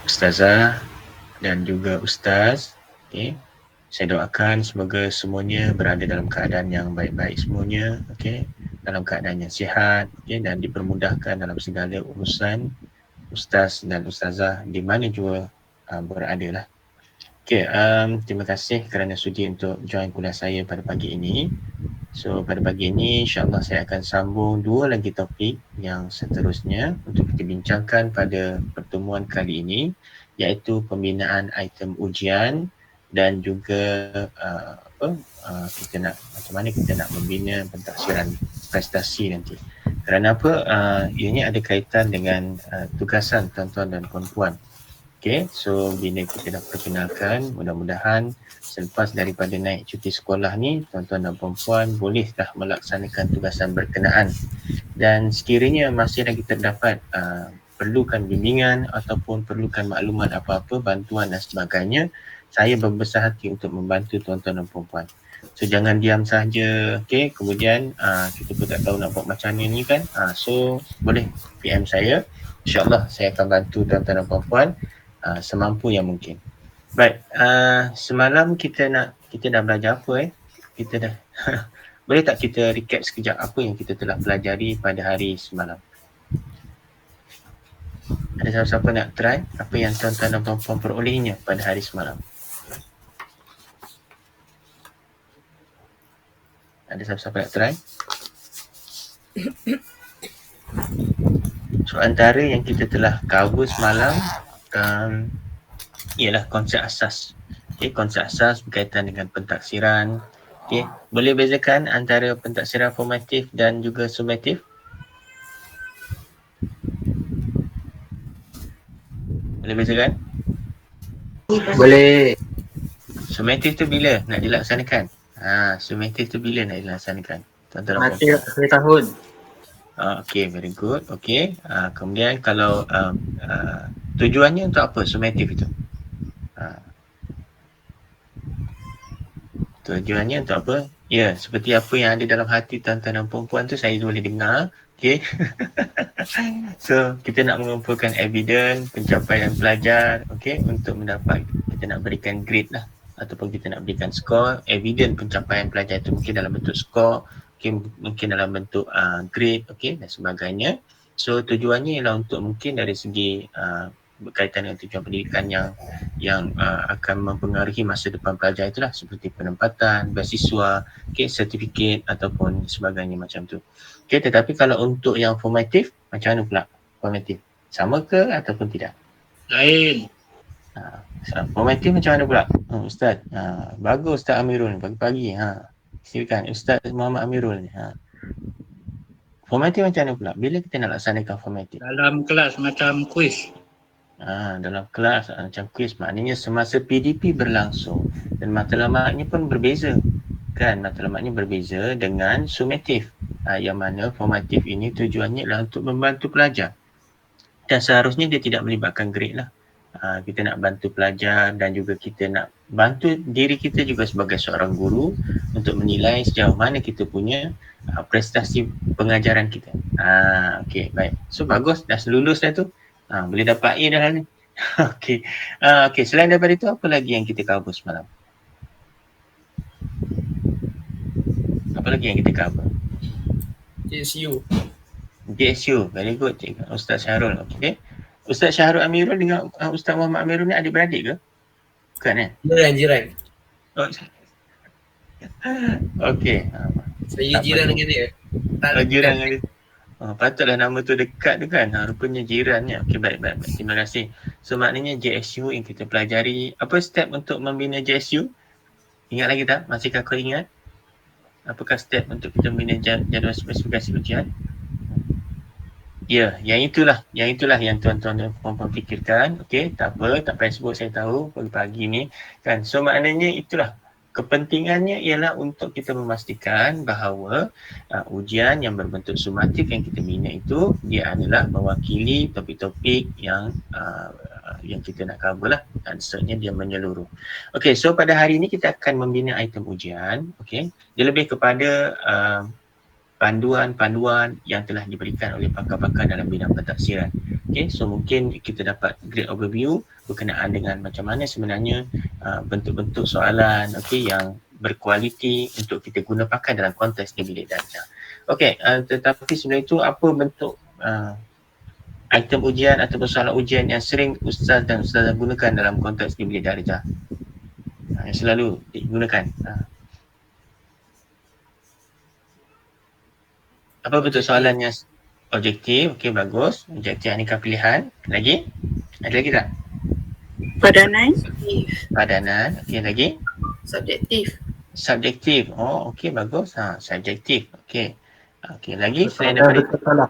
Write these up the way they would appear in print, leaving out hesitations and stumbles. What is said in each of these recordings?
ustazah dan juga ustaz. Okey. Saya doakan semoga semuanya berada dalam keadaan yang baik-baik semuanya, okey. Dalam keadaan yang sihat, okey, dan dipermudahkan dalam segala urusan ustaz dan ustazah di mana jua berada lah. Okey, terima kasih kerana sudi untuk join kuliah saya pada pagi ini. So pada pagi ini insyaAllah saya akan sambung dua lagi topik yang seterusnya untuk kita bincangkan pada pertemuan kali ini, iaitu pembinaan item ujian dan juga kita nak macam mana kita nak membina pentaksiran prestasi nanti. Kerana apa? Ianya ada kaitan dengan tugasan tuan-tuan dan puan-puan. Okay, so bila kita dah perkenalkan, mudah-mudahan selepas daripada naik cuti sekolah ni, tuan-tuan dan puan-puan bolehlah melaksanakan tugasan berkenaan. Dan sekiranya masih lagi terdapat perlukan bimbingan ataupun perlukan maklumat apa-apa, bantuan dan sebagainya, saya berbesar hati untuk membantu tuan-tuan dan puan-puan. So jangan diam saja, okay? Kemudian kita pun tak tahu nak buat macam mana ni kan. So boleh PM saya, InsyaAllah saya akan bantu tuan-tuan dan puan-puan semampu yang mungkin. Baik, semalam kita dah belajar apa Kita dah boleh tak kita recap sekejap apa yang kita telah pelajari pada hari semalam? Ada siapa-siapa nak try apa yang tuan-tuan dan puan-puan perolehnya pada hari semalam? Ada siapa-siapa nak try? So antara yang kita telah cover semalam ialah konsep asas. Okay, konsep asas berkaitan dengan pentaksiran. Okay, boleh bezakan antara pentaksiran formatif dan juga sumatif? Boleh bezakan? Boleh. Sumatif tu bila nak dilaksanakan? Sumatif tu bila nak dilaksanakan? Tuan-tuan dan Mati akhir tahun. Okay, very good. Okay, kemudian kalau tujuannya untuk apa sumatif itu? Tujuannya untuk apa? Ya, seperti apa yang ada dalam hati tuan-tuan dan puan-puan tu saya boleh dengar. Okay. So, kita nak mengumpulkan evidence pencapaian pelajar, okay, untuk mendapat, kita nak berikan grade lah. Ataupun kita nak berikan skor, evidence pencapaian pelajar itu mungkin dalam bentuk skor, mungkin dalam bentuk grade, okay, dan sebagainya. So, tujuannya ialah untuk mungkin dari segi berkaitan dengan tujuan pendidikan yang akan mempengaruhi masa depan pelajar itulah, seperti penempatan, beasiswa, okay, sertifikat ataupun sebagainya macam tu. Okay, tetapi kalau untuk yang formatif, macam mana pula formatif? Sama ke ataupun tidak? Lain. Formatif macam mana pula? Ustaz, bagus Ustaz Amirul pagi-pagi. Silakan Ustaz Muhammad Amirul ni. Formatif macam mana pula? Bila kita nak laksanakan formatif? Dalam kelas macam kuis. Dalam kelas macam kuis, maknanya semasa PDP berlangsung dan matlamatnya pun berbeza kan, matlamatnya berbeza dengan sumatif, yang mana formatif ini tujuannya adalah untuk membantu pelajar dan seharusnya dia tidak melibatkan grade lah. Kita nak bantu pelajar dan juga kita nak bantu diri kita juga sebagai seorang guru untuk menilai sejauh mana kita punya prestasi pengajaran kita. Okay, baik. So bagus, dah lulus dah tu. Boleh dapat A dah ni. Okay. Okay, selain daripada itu apa lagi yang kita cover semalam? Apa lagi yang kita cover? JSU. JSU, very good Ustaz Syahrul. Okay. Ustaz Syahrul Amirul dengan Ustaz Muhammad Amirul ni adik-beradik ke? Bukan Jiran. Oh. Okay. Saya jiran dengan dia. Jiran dengan dia. Patutlah nama tu dekat tu kan. Rupanya jirannya. Okay, baik. Terima kasih. So maknanya JSU yang kita pelajari. Apa step untuk membina JSU? Ingat lagi tak? Masihkah kau ingat? Apakah step untuk kita membina jadual spesifikasi ujian? Ya, yang itulah yang tuan-tuan dan puan-puan fikirkan. Okey, tak apa, tak payah sebut, saya tahu pagi-pagi ni kan. So maknanya itulah kepentingannya, ialah untuk kita memastikan bahawa ujian yang berbentuk sumatif yang kita bina itu dia adalah mewakili topik-topik yang kita nak cover lah, dan seterusnya dia menyeluruh. Okey, so pada hari ini kita akan membina item ujian. Okey, dia lebih kepada panduan-panduan yang telah diberikan oleh pakar-pakar dalam bidang pentafsiran. Okay, so mungkin kita dapat great overview berkenaan dengan macam mana sebenarnya bentuk-bentuk soalan yang berkualiti untuk kita guna pakai dalam konteks di bilik darjah. Okey, tetapi sebelum itu apa bentuk item ujian atau soalan ujian yang sering ustaz dan ustazah gunakan dalam konteks di bilik darjah? Yang selalu digunakan. Apa bentuk soalan yang objektif? Okey, bagus. Objektif aneka pilihan. Lagi? Ada lagi tak? Padanan. Padanan. Okey, lagi? Subjektif. Subjektif. Oh, okey, bagus. Subjektif. Okey. Okey, lagi selain daripada betul salah.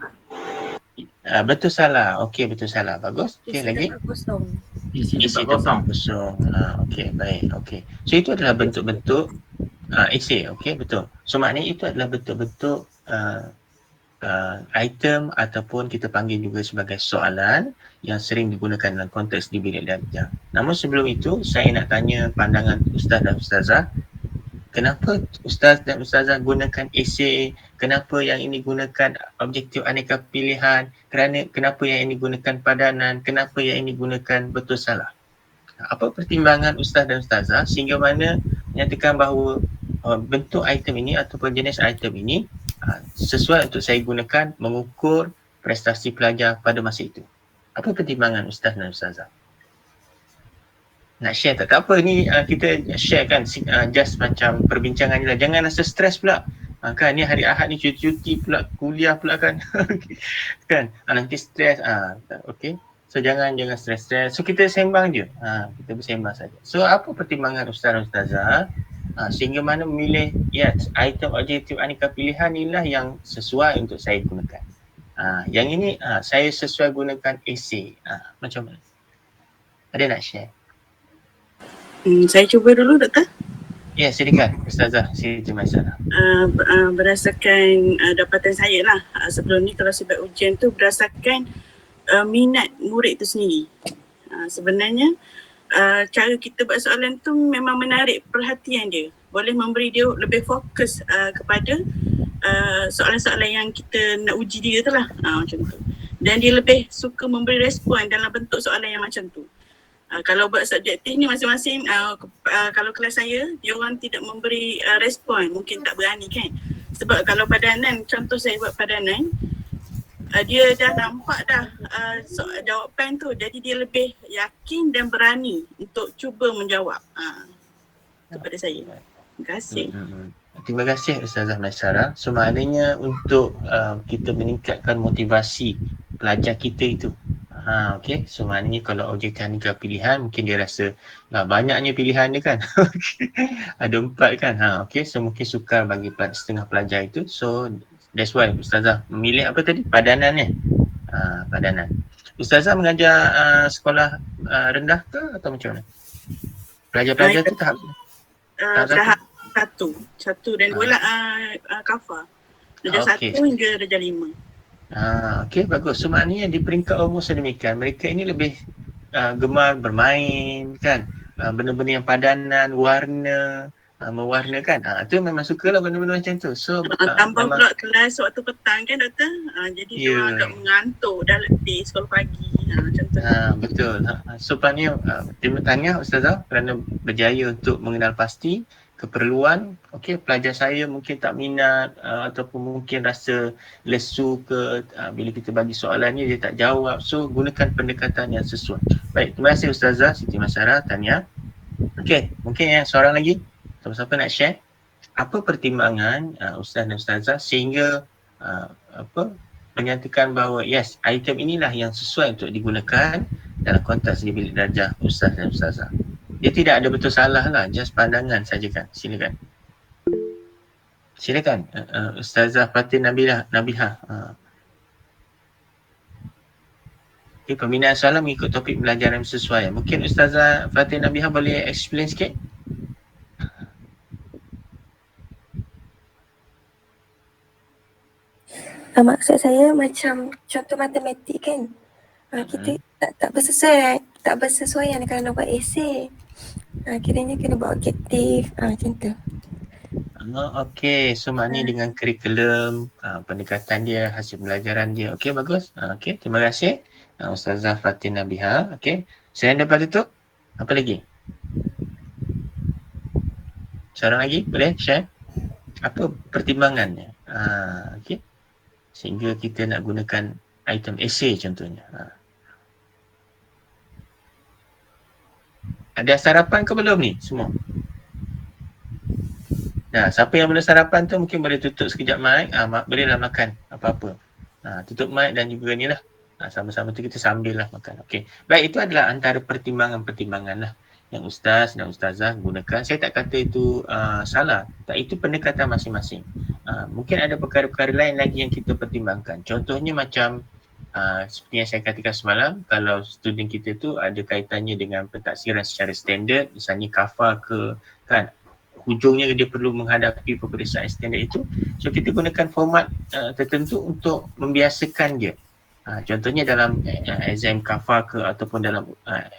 Betul salah. Okey, betul salah. Bagus. Okey, lagi? Kosong. Isi tempat kosong. Okey, baik. Okey. So itu adalah bentuk-bentuk essay. Okey, betul. So maknanya itu adalah bentuk-bentuk item ataupun kita panggil juga sebagai soalan yang sering digunakan dalam konteks di bilik darjah. Namun sebelum itu, saya nak tanya pandangan ustaz dan ustazah. Kenapa ustaz dan ustazah gunakan essay? Kenapa yang ini gunakan objektif aneka pilihan? Kenapa yang ini gunakan padanan? Kenapa yang ini gunakan betul salah? Apa pertimbangan ustaz dan ustazah sehingga mana menyatakan bahawa bentuk item ini ataupun jenis item ini sesuai untuk saya gunakan mengukur prestasi pelajar pada masa itu? Apa pertimbangan ustaz dan ustazah? Nak share tak? Tak apa, ni kita share kan, just macam perbincangan je lah. Jangan rasa stres pula. Kan ni hari Ahad ni cuti pula, kuliah pula kan. Kan? Nanti stres. Okay. So jangan stres-stres. So kita sembang je. Kita bersembang saja. So apa pertimbangan ustaz dan ustazah sehingga mana memilih item objektif aneka pilihan inilah yang sesuai untuk saya gunakan. Yang ini saya sesuai gunakan essay. Macam mana? Ada nak share? Saya cuba dulu, Doktor. Ya, silakan Ustazah Siti Maisarah. Berdasarkan dapatan saya lah, sebelum ni kalau saya buat ujian tu berdasarkan minat murid tu sendiri. Sebenarnya cara kita buat soalan tu memang menarik perhatian dia. Boleh memberi dia lebih fokus kepada soalan-soalan yang kita nak uji dia tu lah. Macam tu. Dan dia lebih suka memberi respon dalam bentuk soalan yang macam tu. Kalau buat subjektif ni masing-masing kalau kelas saya dia orang tidak memberi respon, mungkin tak berani kan. Sebab kalau padanan, contoh saya buat padanan, dia dah nampak dah jawapan tu, jadi dia lebih yakin dan berani untuk cuba menjawab. Kepada saya. Terima kasih. Terima kasih Ustazah Maisarah. So maknanya untuk kita meningkatkan motivasi pelajar kita itu. Okay. So maknanya kalau objektif aneka pilihan, mungkin dia rasa banyaknya pilihan dia kan. Ada 4 kan. Okay. So mungkin sukar bagi setengah pelajar itu. So that's why Ustazah memilih apa tadi? Padanan ni. Padanan. Ustazah mengajar sekolah rendah ke atau macam mana? Pelajar-pelajar tu tahap satu dan 2 lah kafar. Darjah 1 hingga darjah 5. Okey, bagus. So maknanya di peringkat umur sedemikian, mereka ini lebih gemar bermain kan, benda-benda yang padanan, warna, mewarnakan. Itu memang sukalah benda-benda macam tu. So tambah pula kelas waktu petang kan Doktor, jadi dia agak mengantuk dah letih sekolah pagi. Macam tu. Betul. So terima tahniah Ustazah kerana berjaya untuk mengenal pasti keperluan. Okey, pelajar saya mungkin tak minat ataupun mungkin rasa lesu ke bila kita bagi soalan ni dia tak jawab. So gunakan pendekatan yang sesuai. Baik, terima kasih Ustazah Siti Maisarah, tahniah. Okey, mungkin yang seorang lagi, siapa-siapa nak share apa pertimbangan Ustaz dan Ustazah sehingga menyatakan bahawa yes, item inilah yang sesuai untuk digunakan dalam konteks di bilik darjah Ustaz dan Ustazah. Dia tidak ada betul salah lah, just pandangan saja kan. Silakan. Silakan Ustazah Fatin Nabihah. Okay, pembinaan soalan mengikut topik pembelajaran sesuai. Mungkin Ustazah Fatin Nabihah boleh explain sikit? Maksud saya macam contoh matematik kan. Kita tak bersesuaian kalau nak buat esei. Kiranya kena buat objektif macam tu. Okey, so maknanya dengan kurikulum, pendekatan dia, hasil pembelajaran dia. Okey, bagus. Okey, terima kasih. Ustazah Fatin Nabiha. Okey, selain daripada itu, apa lagi? Seorang lagi boleh share? Apa pertimbangannya? Okey, sehingga kita nak gunakan item essay contohnya. Ada sarapan ke belum ni semua? Nah, siapa yang belum sarapan tu mungkin boleh tutup sekejap mic. Bolehlah makan apa-apa. Tutup mic dan juga ni lah. Sama-sama tu kita sambil lah makan. Okey. Baik, itu adalah antara pertimbangan-pertimbangan lah yang ustaz dan ustazah gunakan. Saya tak kata itu salah. Tak, itu pendekatan masing-masing. Mungkin ada perkara-perkara lain lagi yang kita pertimbangkan. Contohnya macam seperti yang saya katakan semalam, kalau student kita tu ada kaitannya dengan pentaksiran secara standard, misalnya kafar ke, kan, hujungnya dia perlu menghadapi peperiksaan standard itu, so kita gunakan format tertentu untuk membiasakan dia. Contohnya dalam exam kafar ke ataupun dalam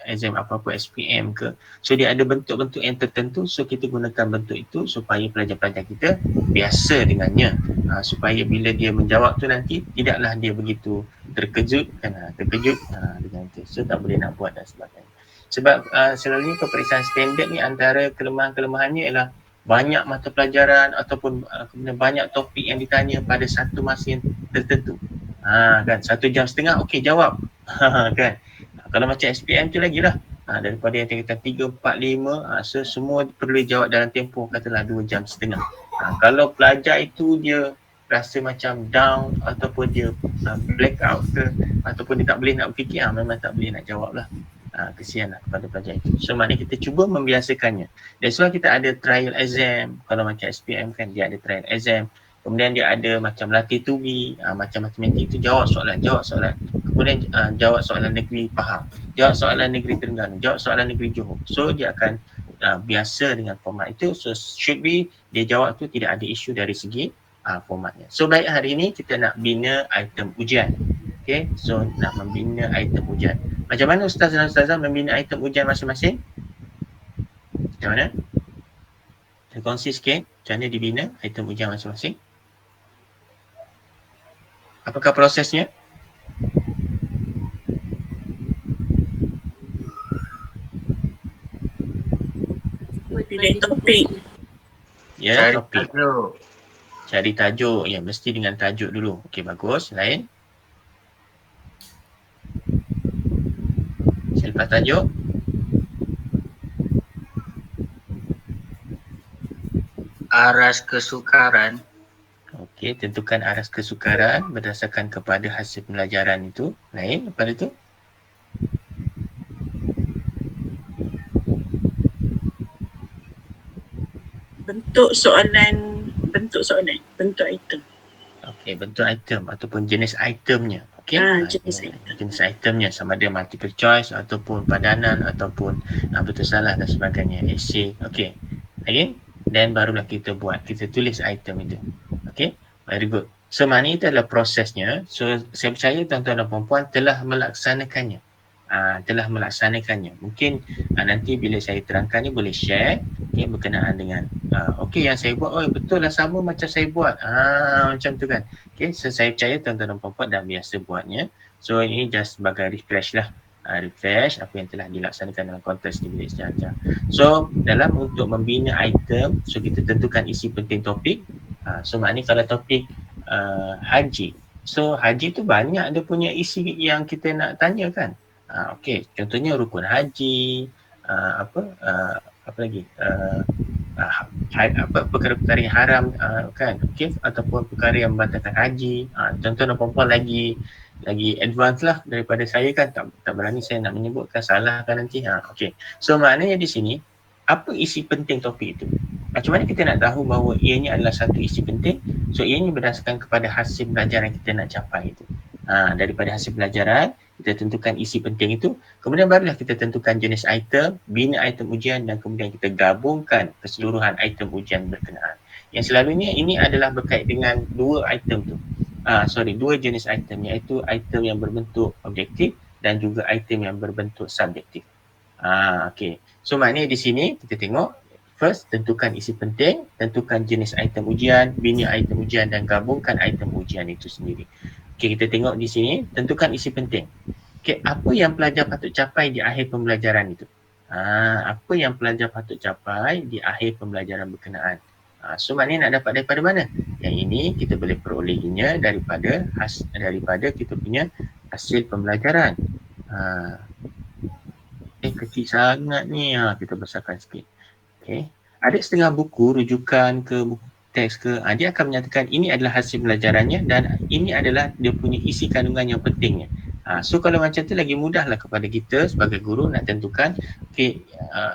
exam apa-apa SPM ke, so dia ada bentuk-bentuk yang tertentu, so kita gunakan bentuk itu supaya pelajar-pelajar kita biasa dengannya, supaya bila dia menjawab tu nanti tidaklah dia begitu terkejut dengan itu, so tak boleh nak buat dan sebagainya. Sebab selalunya peperiksaan standard ni antara kelemahan-kelemahannya ialah banyak mata pelajaran ataupun kemudian banyak topik yang ditanya pada satu masa yang tertentu. Kan 1 jam setengah, okey jawab. Kan. Kalau macam SPM tu lagi lah. Daripada yang tingkatan 3, 4, 5, so semua perlu jawab dalam tempoh katalah 2 jam setengah. Kalau pelajar itu dia rasa macam down ataupun dia black out ke ataupun dia tak boleh nak berfikir, memang tak boleh nak jawab lah. Kesianlah kepada pelajar itu. So maknanya kita cuba membiasakannya. That's why kita ada trial exam. Kalau macam SPM kan dia ada trial exam. Kemudian dia ada macam latih tubi, macam matematik itu jawab soalan. Kemudian jawab soalan negeri Pahang, jawab soalan negeri Terengganu, jawab soalan negeri Johor. So dia akan biasa dengan format itu. So should be dia jawab tu tidak ada isu dari segi formatnya. So baik, hari ini kita nak bina item ujian. Okay, so nak membina item ujian. Macam mana ustaz dan ustazah membina item ujian masing-masing? Macam mana? Saya kongsi sikit macam mana dibina item ujian masing-masing. Apakah prosesnya? Pilih topik. Ya, topik. Cari tajuk. Ya, mesti dengan tajuk dulu. Okey, bagus. Lain? Selepas tajuk? Aras kesukaran. Okey, tentukan aras kesukaran berdasarkan kepada hasil pembelajaran itu. Lain daripada itu? Bentuk soalan, bentuk item. Okey, bentuk item ataupun jenis itemnya. Okey. Jenis itemnya sama ada multiple choice ataupun padanan ataupun betul salah dan sebagainya. Essay. Okey. Lagi? Dan barulah kita tulis item itu. Okey. Very good. So maknanya itu adalah prosesnya. So saya percaya tuan-tuan dan puan-puan telah melaksanakannya. Mungkin nanti bila saya terangkan ni boleh share berkenaan dengan okey yang saya buat, betul lah sama macam saya buat. Macam tu kan. Okey, so saya percaya tuan-tuan dan puan-puan dah biasa buatnya. So ini just sebagai refresh lah. Refresh apa yang telah dilaksanakan dalam konteks di bilik sejahtera. So dalam untuk membina item, so kita tentukan isi penting topik. So maknanya kalau topik haji, so haji tu banyak dia punya isi yang kita nak tanya kan. Okey, contohnya rukun haji, apa lagi, perkara-perkara yang haram kan, okey, ataupun perkara yang membatalkan haji. Tuan-tuan dan puan-puan lagi advance lah daripada saya kan, tak berani saya nak menyebutkan, salah kan nanti. Okey, so maknanya di sini apa isi penting topik itu? Macam mana kita nak tahu bahawa ianya adalah satu isi penting? So ianya berdasarkan kepada hasil pelajaran kita nak capai itu. Daripada hasil pelajaran kita tentukan isi penting itu, kemudian barulah kita tentukan jenis item, bina item ujian dan kemudian kita gabungkan keseluruhan item ujian berkenaan. Yang selalunya ini adalah berkait dengan dua jenis item, iaitu item yang berbentuk objektif dan juga item yang berbentuk subjektif. Okey. So maknanya di sini kita tengok First, tentukan isi penting, tentukan jenis item ujian, bina item ujian dan gabungkan item ujian itu sendiri. Okey, kita tengok di sini, tentukan isi penting. Okey, apa yang pelajar patut capai di akhir pembelajaran itu? Apa yang pelajar patut capai di akhir pembelajaran berkenaan? So maknanya nak dapat daripada mana? Yang ini kita boleh perolehinya daripada kita punya hasil pembelajaran. Kecil sangat ni. Kita besarkan sikit. Okay. Ada setengah buku, rujukan ke buku teks ke, dia akan menyatakan ini adalah hasil pelajarannya dan ini adalah dia punya isi kandungan yang pentingnya. So kalau macam tu lagi mudahlah kepada kita sebagai guru nak tentukan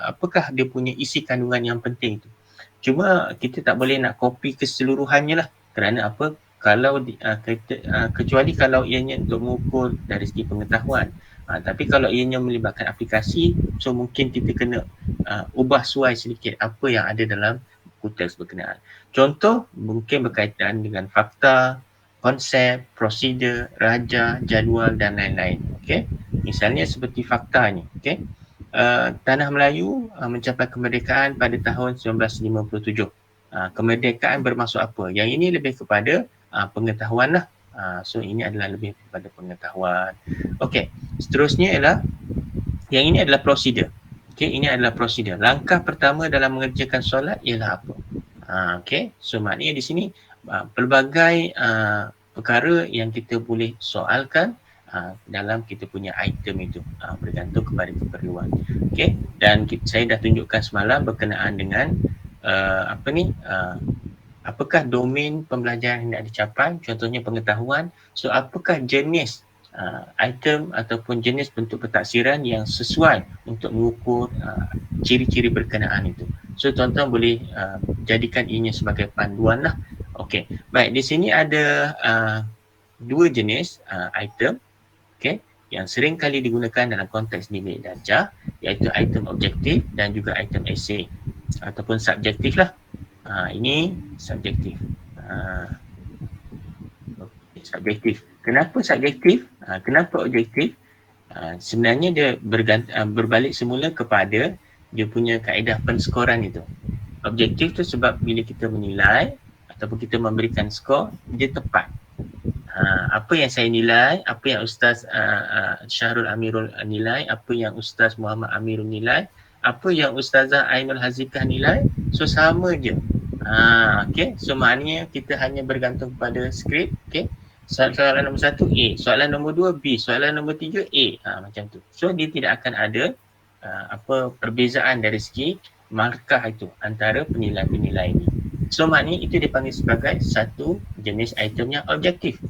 apakah dia punya isi kandungan yang penting tu. Cuma kita tak boleh nak copy keseluruhannya lah. Kerana apa? Kalau kecuali kalau ianya untuk mengukur dari segi pengetahuan. Tapi kalau ianya melibatkan aplikasi, so mungkin kita kena ubah suai sedikit apa yang ada dalam buku teks berkenaan. Contoh mungkin berkaitan dengan fakta, konsep, prosedur, raja, jadual dan lain-lain. Okay? Misalnya seperti fakta ni. Okay? Tanah Melayu mencapai kemerdekaan pada tahun 1957. Kemerdekaan bermaksud apa? Yang ini lebih kepada pengetahuan lah. So ini adalah lebih kepada pengetahuan. Okey, seterusnya ialah yang ini adalah prosedur. Okey, ini adalah prosedur. Langkah pertama dalam mengerjakan solat ialah apa? Okey, so maknanya di sini pelbagai perkara yang kita boleh soalkan dalam kita punya item itu, bergantung kepada keperluan. Okey, dan saya dah tunjukkan semalam berkenaan dengan apakah domain pembelajaran yang nak dicapai, contohnya pengetahuan. So apakah jenis item ataupun jenis bentuk pentaksiran yang sesuai untuk mengukur ciri-ciri berkenaan itu. So tuan-tuan boleh jadikan ianya sebagai panduan lah. Okey, baik, di sini ada dua jenis item, okey, yang sering kali digunakan dalam konteks nilai darjah, iaitu item objektif dan juga item esei ataupun subjektif lah. Ini subjektif. Subjektif. Kenapa subjektif? Kenapa objektif? Sebenarnya dia berbalik semula kepada dia punya kaedah penskoran itu. Objektif tu sebab bila kita menilai ataupun kita memberikan skor, dia tepat. Apa yang saya nilai, apa yang Ustaz Syahrul Amirul nilai, apa yang Ustaz Muhammad Amirul nilai, apa yang Ustazah Ainul Hazikah nilai, so sama je. Okay, so maknanya kita hanya bergantung kepada skrip. Okay, soalan nombor 1 A, soalan nombor 2 B, soalan nombor 3 A, macam tu. So dia tidak akan ada perbezaan dari segi markah itu antara penilai-penilai ini. So maknanya itu dipanggil sebagai satu jenis item yang objektif.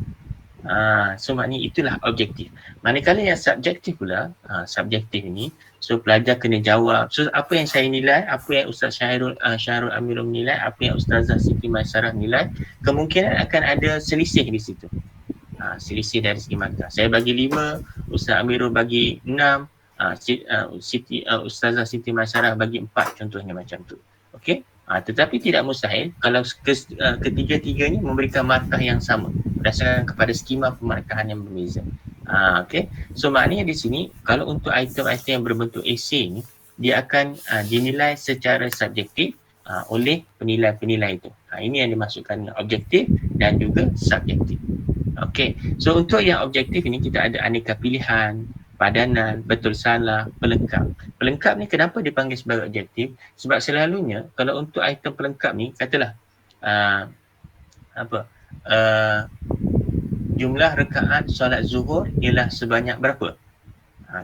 So maknanya itulah objektif. Manakala yang subjektif pula, subjektif ini, so pelajar kena jawab. So apa yang saya nilai, apa yang Ustaz Syahrul Amirul nilai, apa yang Ustazah Siti Maisarah nilai, kemungkinan akan ada selisih di situ. Selisih dari segi markah. Saya bagi 5, Ustaz Amirul bagi 6, Ustazah Siti Maisarah bagi 4, contohnya macam tu. Okey. Tetapi tidak mustahil kalau ketiga-tiganya memberikan markah yang sama berdasarkan kepada skema pemarkahan yang berbeza. Okay. So maknanya di sini kalau untuk item-item yang berbentuk esei ni, dia akan dinilai secara subjektif oleh penilai-penilai itu. Ini yang dimaksudkan objektif dan juga subjektif. Okay. So untuk yang objektif ini kita ada aneka pilihan, padanan, betul salah, pelengkap. Pelengkap ni kenapa dipanggil sebagai objektif? Sebab selalunya kalau untuk item pelengkap ni, katalah jumlah rakaat solat zuhur ialah sebanyak berapa?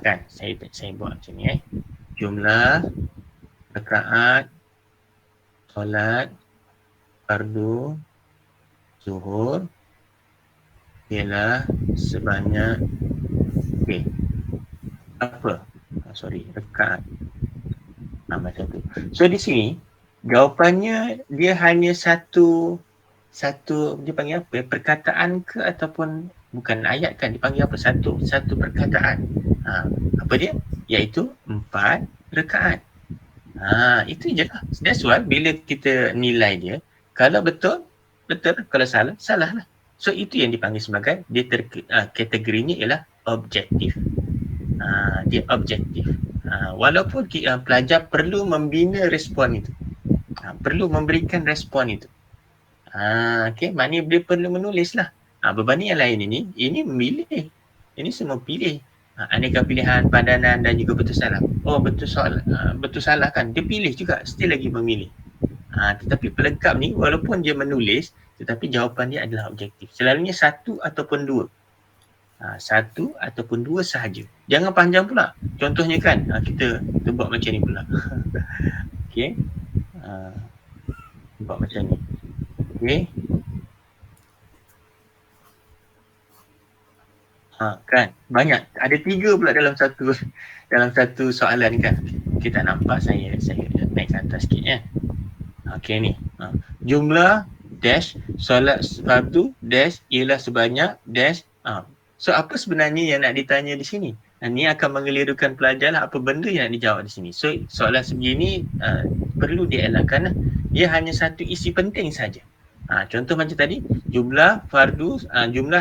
Kan saya buat macam ni jumlah rakaat solat fardu zuhur ialah sebanyak rakaat. Macam tu. So di sini jawapannya dia hanya satu dia panggil apa? Perkataan ke ataupun bukan ayat kan, dipanggil apa? Satu perkataan. Apa dia? Iaitu 4 rakaat. Itu je lah. That's why bila kita nilai dia, kalau betul, kalau salah lah. So itu yang dipanggil sebagai kategorinya ialah objektif. Dia objektif. Walaupun pelajar perlu membina respon itu. perlu memberikan respon itu. Okey, maknanya dia perlu menulis lah. Berbanding yang lain ini memilih. Ini semua pilih. Aneka pilihan, padanan dan juga betul salah. Oh, betul salah kan? Dia pilih juga, still lagi memilih. Tetapi pelengkap ni walaupun dia menulis, tetapi jawapan dia adalah objektif. Selalunya satu ataupun dua. Satu ataupun dua sahaja. Jangan panjang pula. Contohnya kan, kita buat macam ni pula. Okey. Buat macam ni. Okey. Kan banyak, ada 3 pula dalam satu soalan kan. Kita nampak saya naik ke atas sikit ya. Okey ni. Jumlah dash solat fardu dash ialah sebanyak dash. So apa sebenarnya yang nak ditanya di sini? Ini akan mengelirukan pelajar lah, apa benda yang nak dijawab di sini. So soalan sebegini perlu dielakkan lah. Dia hanya satu isi penting saja. Contoh macam tadi, jumlah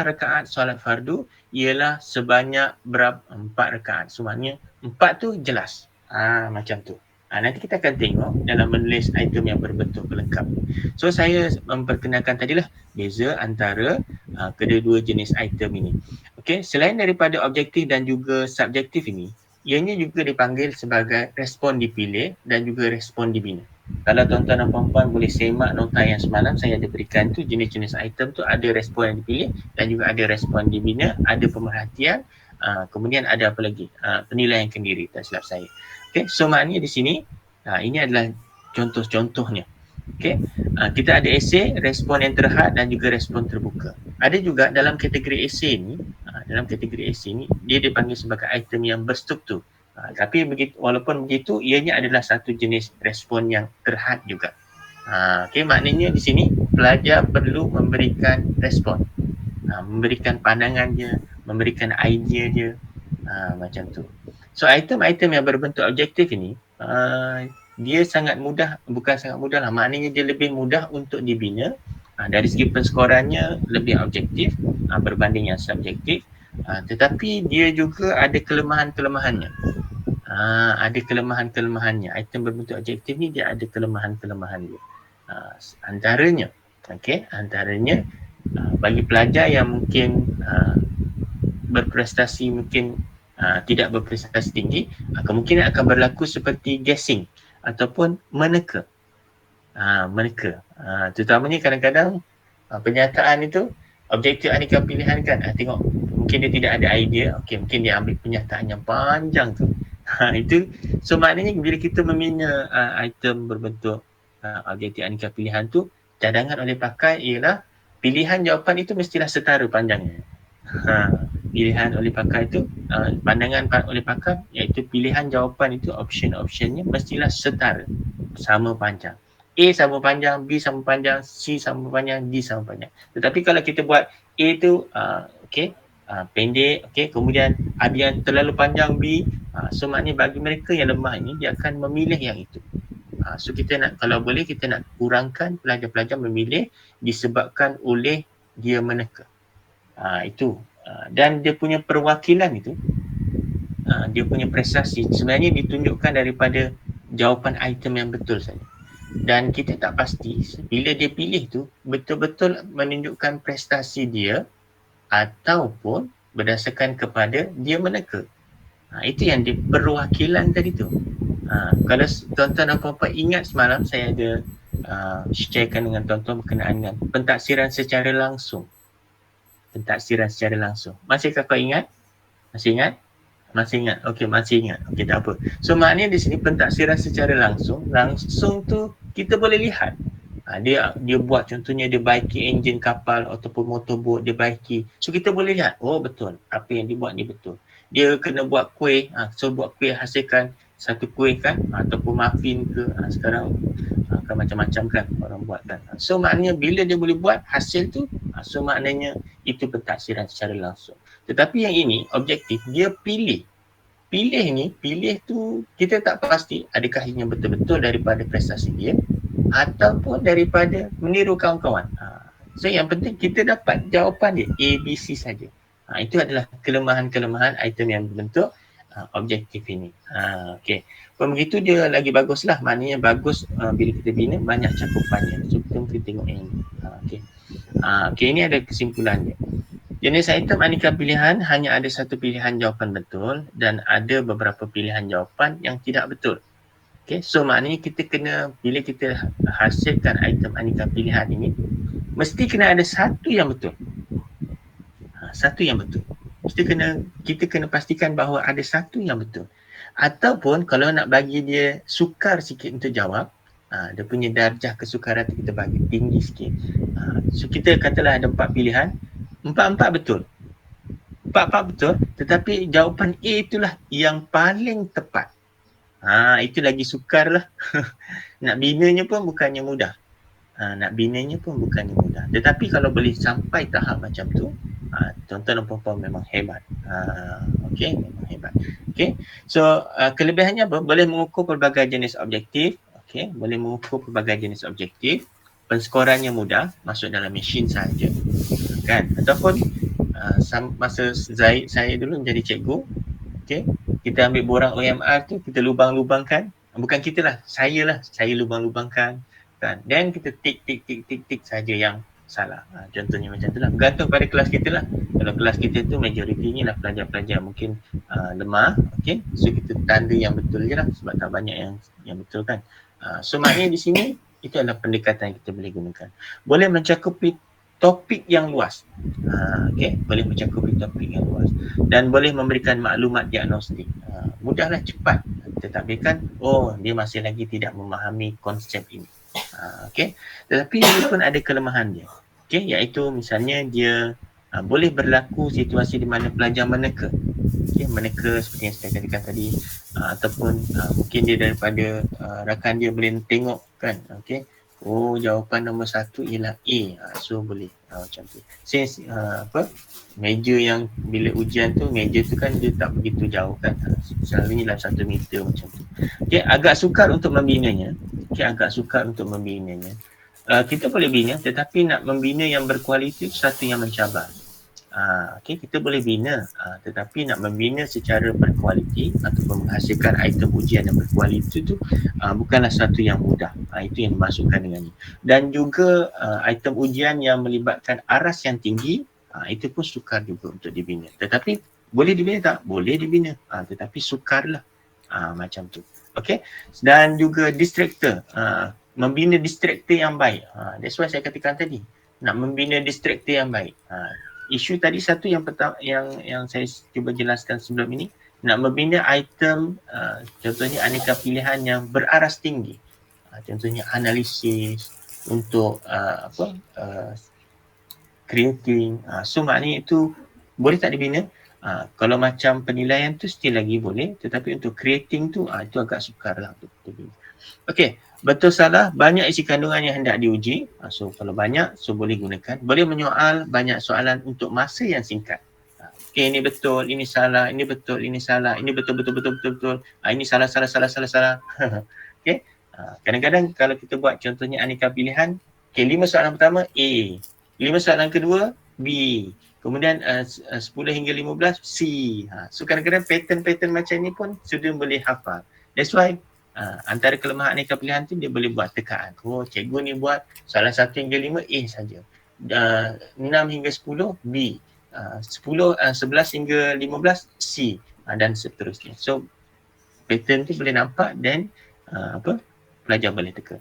rakaat solat fardu ialah sebanyak berapa? 4 rakaat. So maknanya 4 tu jelas. Macam tu. Nanti kita akan tengok dalam menulis item yang berbentuk pelengkap. So saya memperkenalkan tadilah beza antara kedua-dua jenis item ini. Okey, selain daripada objektif dan juga subjektif ini, ianya juga dipanggil sebagai respon dipilih dan juga respon dibina. Kalau tuan-tuan dan puan-puan boleh semak nota yang semalam saya ada berikan tu, jenis-jenis item tu ada respon yang dipilih dan juga ada respon dibina, ada pemerhatian, kemudian ada apa lagi? Penilaian kendiri, tak silap saya. Okay, so maknanya di sini ini adalah contoh-contohnya. Okay, kita ada esei, respon yang terhad dan juga respon terbuka. Ada juga dalam kategori esei ni, dia dipanggil sebagai item yang berstruktur. Tapi walaupun begitu, ianya adalah satu jenis respon yang terhad juga. Okay, maknanya di sini pelajar perlu memberikan respon, memberikan pandangan dia, memberikan idea dia, macam tu. So item-item yang berbentuk objektif ini, dia sangat mudah, bukan sangat mudah lah, maknanya dia lebih mudah untuk dibina. Dari segi penskorannya lebih objektif berbanding yang subjektif. Tetapi dia juga ada kelemahan-kelemahannya. Ada kelemahan-kelemahannya. Item berbentuk objektif ni dia ada kelemahan-kelemahan dia. Antaranya bagi pelajar yang mungkin berprestasi, mungkin tidak berprestasi tinggi, kemungkinan akan berlaku seperti guessing ataupun meneka. Terutamanya kadang-kadang penyataan itu objektif aneka pilihan kan. Tengok mungkin dia tidak ada idea, mungkin dia ambil penyataan yang panjang tu. Itu so maknanya bila kita membina item berbentuk objektif aneka pilihan tu, cadangan oleh pakar ialah pilihan jawapan itu mestilah setara panjangnya. Pilihan oleh pakar itu, pandangan oleh pakar iaitu pilihan jawapan itu, option-optionnya mestilah setara, sama panjang. A sama panjang, B sama panjang, C sama panjang, D sama panjang. Tetapi kalau kita buat A tu pendek, kemudian ada yang terlalu panjang B, so maknanya bagi mereka yang lemah ini dia akan memilih yang itu. So kita nak, kalau boleh kita nak kurangkan pelajar-pelajar memilih disebabkan oleh dia meneka. Itu. Dan dia punya perwakilan itu, dia punya prestasi sebenarnya ditunjukkan daripada jawapan item yang betul saja. Dan kita tak pasti bila dia pilih tu betul-betul menunjukkan prestasi dia ataupun berdasarkan kepada dia meneka. Itu yang dia perwakilan tadi tu. Kalau tuan-tuan dan puan-puan ingat semalam saya ada sharekan dengan tuan-tuan berkenaan dengan pentaksiran secara langsung. Masihkah kau ingat? Masih ingat? Okey, masih ingat. Okey, tak apa. So maknanya di sini pentaksiran secara langsung tu kita boleh lihat. Dia buat, contohnya dia baiki enjin kapal ataupun motorboat, dia baiki. So kita boleh lihat, oh betul, apa yang dia buat ni betul. Dia kena buat kuih, so buat kuih hasilkan satu kuih kan, ataupun muffin ke, sekarang kan macam-macam kan orang buat kan. So maknanya bila dia boleh buat hasil tu, so maknanya itu pentaksiran secara langsung. Tetapi yang ini objektif, dia pilih tu kita tak pasti adakah ini betul-betul daripada prestasi dia ataupun daripada meniru kawan-kawan. So yang penting kita dapat jawapan dia A, B, C saja. Itu adalah kelemahan-kelemahan item yang berbentuk objektif ini. Okey. Pun begitu dia lagi baguslah. Maknanya bagus bila kita bina banyak cakupannya. So kita tengok yang ini. Okey. Okey, ini ada kesimpulan dia. Jenis item aneka pilihan hanya ada satu pilihan jawapan betul dan ada beberapa pilihan jawapan yang tidak betul. Okay, so maknanya kita kena, bila kita hasilkan item aneka pilihan ini, mesti kena ada satu yang betul. Satu yang betul. Kita kena pastikan bahawa ada satu yang betul. Ataupun kalau nak bagi dia sukar sikit untuk jawab, dia punya darjah kesukaran tu kita bagi tinggi sikit. So kita katalah ada 4 pilihan, 4 betul. 4 betul, tetapi jawapan A itulah yang paling tepat. Itu lagi sukar lah. Nak binanya pun bukannya mudah. Tetapi kalau boleh sampai tahap macam tu, tuan-tuan dan puan-puan memang hebat. Okey, memang hebat. Okey. So kelebihannya apa? Boleh mengukur pelbagai jenis objektif. Okey, boleh mengukur pelbagai jenis objektif. Penskorannya mudah, masuk dalam mesin saja. Kan? Ataupun masa saya dulu menjadi cikgu, okey, kita ambil borang OMR tu, kita lubang-lubangkan. Bukan kita lah, saya lubang-lubangkan kan. Dan kita tik saja yang salah. Contohnya macam tu lah. Bergantung pada kelas kita lah. Kalau kelas kita tu majoritinya lah pelajar-pelajar mungkin lemah, okey. So kita tanda yang betul je lah sebab tak banyak yang betul kan. So maknanya di sini itu adalah pendekatan yang kita boleh gunakan. Boleh mencakupi topik yang luas. Okey, boleh mencakupi topik yang luas dan boleh memberikan maklumat diagnostik. Mudahlah, cepat. Tetapi kan dia masih lagi tidak memahami konsep ini. Okey. Tetapi dia pun ada kelemahan dia. Okey, iaitu misalnya dia boleh berlaku situasi di mana pelajar meneka. Okey, meneka seperti yang saya katakan tadi, ataupun mungkin dia daripada rakan dia boleh tengok kan. Okey. Jawapan nombor 1 ialah A. So boleh macam tu. Since meja yang bila ujian tu, meja tu kan dia tak begitu jauh kan. Selalunya dalam 1 meter macam tu. Okay, agak sukar untuk membinanya. Kita boleh bina, tetapi nak membina yang berkualiti satu yang mencabar. Kita boleh bina, tetapi nak membina secara berkualiti ataupun menghasilkan item ujian yang berkualiti tu bukanlah satu yang mudah. Itu yang dimasukkan dengan ini. Dan juga item ujian yang melibatkan aras yang tinggi, itu pun sukar juga untuk dibina. Tetapi boleh dibina tak? Boleh dibina, tetapi sukarlah macam tu. Okay. Dan juga distractor, membina distractor yang baik. That's why saya katakan tadi, nak membina distractor yang baik. Isu tadi satu yang pertama yang saya cuba jelaskan sebelum ini, nak membina item contohnya aneka pilihan yang beraras tinggi. Contohnya analisis untuk creating. So maknanya itu boleh tak dibina? Kalau macam penilaian tu still lagi boleh, tetapi untuk creating tu itu agak sukar lah untuk dibina. Okey, betul salah banyak isi kandungan yang hendak diuji. So kalau banyak, so boleh gunakan. Boleh menyoal banyak soalan untuk masa yang singkat. Okey, ini betul, ini salah, ini betul, ini salah, ini betul. Ini salah. Okey. Kadang-kadang kalau kita buat contohnya aneka pilihan, okey, 5 soalan pertama A, 5 soalan kedua B, kemudian 10 hingga 15 C. So kadang-kadang pattern macam ni pun sudah boleh hafal. That's why antara kelemahan aneka pilihan tu dia boleh buat tekaan. Cikgu ni buat soalan 1 hingga 5 A saja. 6 hingga 10 B. 11 hingga 15 C dan seterusnya. So pattern tu boleh nampak dan pelajar boleh teka.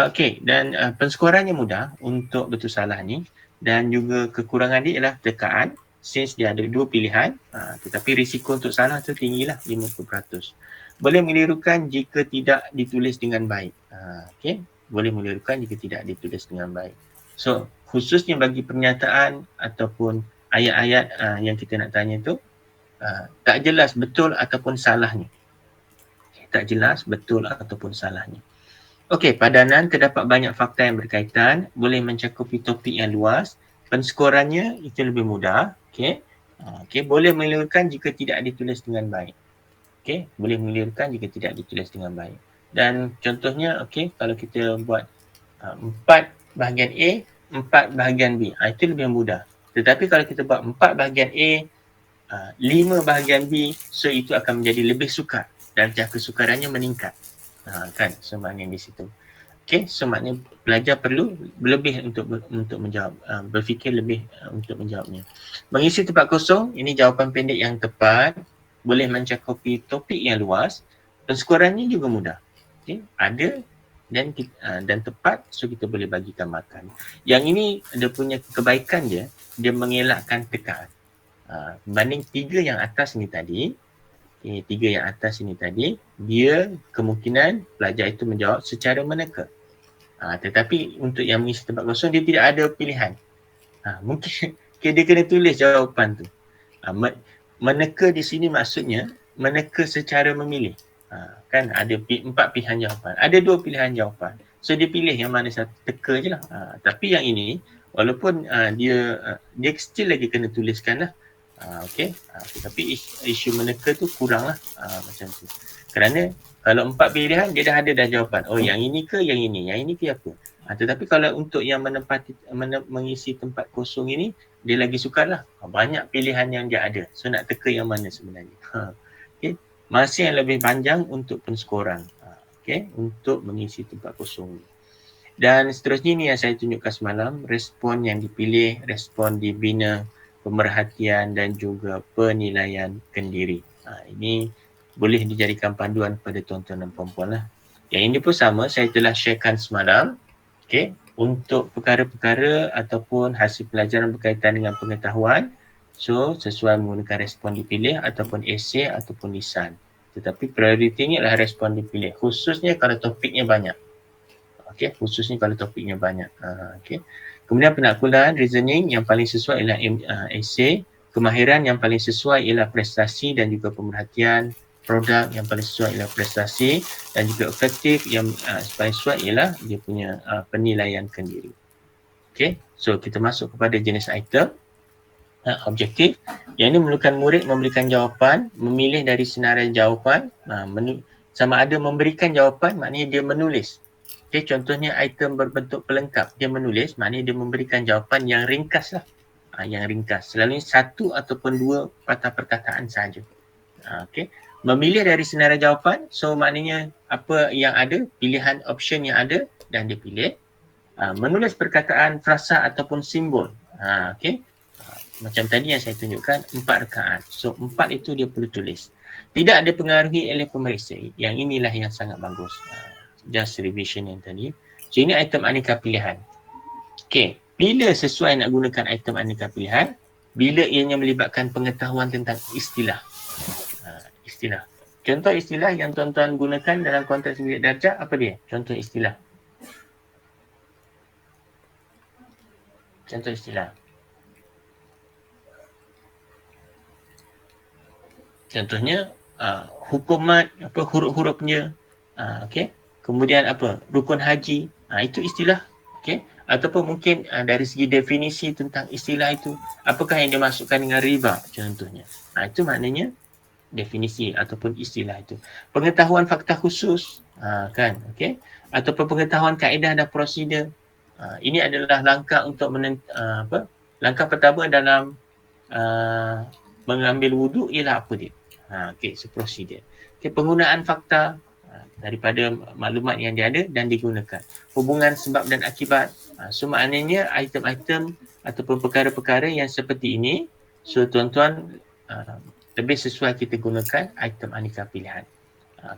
Okey, dan penskorannya mudah untuk betul salah ni, dan juga kekurangan dia ialah tekaan since dia ada 2 pilihan, tetapi risiko untuk salah tu tinggilah 50%. Boleh menirukan jika tidak ditulis dengan baik. Okey, boleh menirukan jika tidak ditulis dengan baik. So khususnya bagi pernyataan ataupun ayat-ayat yang kita nak tanya tu tak jelas betul ataupun salahnya. Tak jelas betul ataupun salahnya. Okey, padanan terdapat banyak fakta yang berkaitan, boleh mencakupi topik yang luas, penskorannya itu lebih mudah. Okey. Boleh menirukan jika tidak ditulis dengan baik. Okey, boleh menirukan jika tidak ditulis dengan baik. Dan contohnya, okey, kalau kita buat 4 bahagian A, 4 bahagian B, itu lebih mudah. Tetapi kalau kita buat 4 bahagian A, 5 bahagian B, so itu akan menjadi lebih sukar. Darjah kesukarannya meningkat. Kan, so maknanya di situ. Okay, so maknanya pelajar perlu lebih untuk menjawab, berfikir lebih untuk menjawabnya. Mengisi tempat kosong, ini jawapan pendek yang tepat, boleh mencakupi topik yang luas, pensukarannya juga mudah. Okay, ada dan tepat, so kita boleh bagikan markah. Yang ini dia punya kebaikan dia mengelakkan tekaan. Berbanding 3 yang atas ni tadi, okay, 3 yang atas ini tadi, dia kemungkinan pelajar itu menjawab secara meneka. Tetapi untuk yang mengisi tempat kosong, dia tidak ada pilihan. Mungkin dia kena tulis jawapan tu. Meneka di sini maksudnya meneka secara memilih. Kan ada 4 pilihan jawapan. Ada 2 pilihan jawapan. So dia pilih yang mana satu, teka je lah. Tapi yang ini, walaupun dia still lagi kena tuliskan lah. Okay. Tapi isu meneka tu kurang lah. Macam tu. Kerana kalau 4 pilihan, dia dah ada jawapan. Oh, yang ini ke yang ini? Yang ini ke apa? Tetapi kalau untuk yang mengisi tempat kosong ini, dia lagi sukar lah. Banyak pilihan yang dia ada. So nak teka yang mana sebenarnya. Okay. Masa yang lebih panjang untuk penskoran. Okay. Untuk mengisi tempat kosong. Dan seterusnya ni yang saya tunjukkan semalam. Respon yang dipilih, respon dibina, pemerhatian dan juga penilaian kendiri. Ini boleh dijadikan panduan pada tuan-tuan dan puan-puan lah. Yang ini pun sama, saya telah sharekan semalam. Okay, untuk perkara-perkara ataupun hasil pelajaran berkaitan dengan pengetahuan. So, sesuai menggunakan respon dipilih ataupun esei ataupun lisan. Tetapi prioritinya adalah respon dipilih. Khususnya kalau topiknya banyak. Okay, khususnya kalau topiknya banyak. Okay. Kemudian penaklukan, reasoning yang paling sesuai ialah esei. Kemahiran yang paling sesuai ialah prestasi dan juga pemerhatian. Produk yang paling sesuai ialah prestasi dan juga efektif yang paling sesuai ialah dia punya penilaian kendiri. Okay, so kita masuk kepada jenis item. Objektif. Yang ini memerlukan murid memberikan jawapan, memilih dari senarai jawapan, sama ada memberikan jawapan maknanya dia menulis. Okay, contohnya item berbentuk pelengkap, dia menulis maknanya dia memberikan jawapan yang ringkas lah. Yang ringkas. Selalunya 1 ataupun 2 patah perkataan sahaja. Okay. Memilih dari senarai jawapan, so maknanya apa yang ada, pilihan option yang ada dan dia pilih. Menulis perkataan, frasa ataupun simbol. Okay. Macam tadi yang saya tunjukkan, 4 rekaan. So 4 itu dia perlu tulis. Tidak ada pengaruhi oleh pemeriksa. Yang inilah yang sangat bagus. Just revision yang tadi. So ini item aneka pilihan. Okay. Bila sesuai nak gunakan item aneka pilihan? Bila ianya melibatkan pengetahuan tentang istilah. Istilah. Contoh istilah yang tuan-tuan gunakan dalam konteks bilik darjah, apa dia? Contoh istilah. Contoh istilah. Contohnya hukumat, apa huruf-hurufnya, okey. Kemudian apa? Rukun haji. Itu istilah, okey. Ataupun mungkin dari segi definisi tentang istilah itu, apakah yang dimasukkan dengan riba contohnya. Itu maknanya definisi ataupun istilah itu. Pengetahuan fakta khusus, kan, okey. Ataupun pengetahuan kaedah dan prosedur. Ini adalah langkah untuk langkah pertama dalam mengambil wuduk ialah apa dia? Okey, so prosedur. Okey, penggunaan fakta daripada maklumat yang dia ada dan digunakan. Hubungan sebab dan akibat. So maknanya item-item ataupun perkara-perkara yang seperti ini, so tuan-tuan lebih sesuai kita gunakan item aneka pilihan.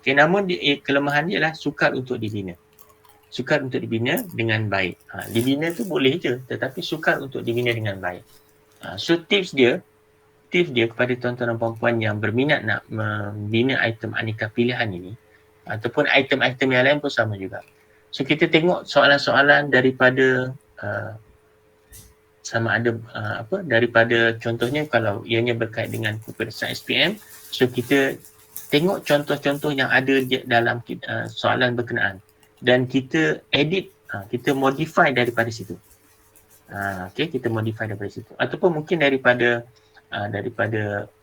Okay, namun kelemahan dia adalah sukar untuk dibina. Sukar untuk dibina dengan baik. Dibina tu boleh je, tetapi sukar untuk dibina dengan baik. So tips dia kepada tuan-tuan dan puan-puan yang berminat nak membina item aneka pilihan ini, ataupun item-item yang lain pun sama juga. So kita tengok soalan-soalan daripada sama ada daripada contohnya kalau ianya berkait dengan peperiksaan SPM, so kita tengok contoh-contoh yang ada dalam soalan berkenaan dan kita edit, kita modify daripada situ. Okay, kita modify daripada situ. Ataupun mungkin daripada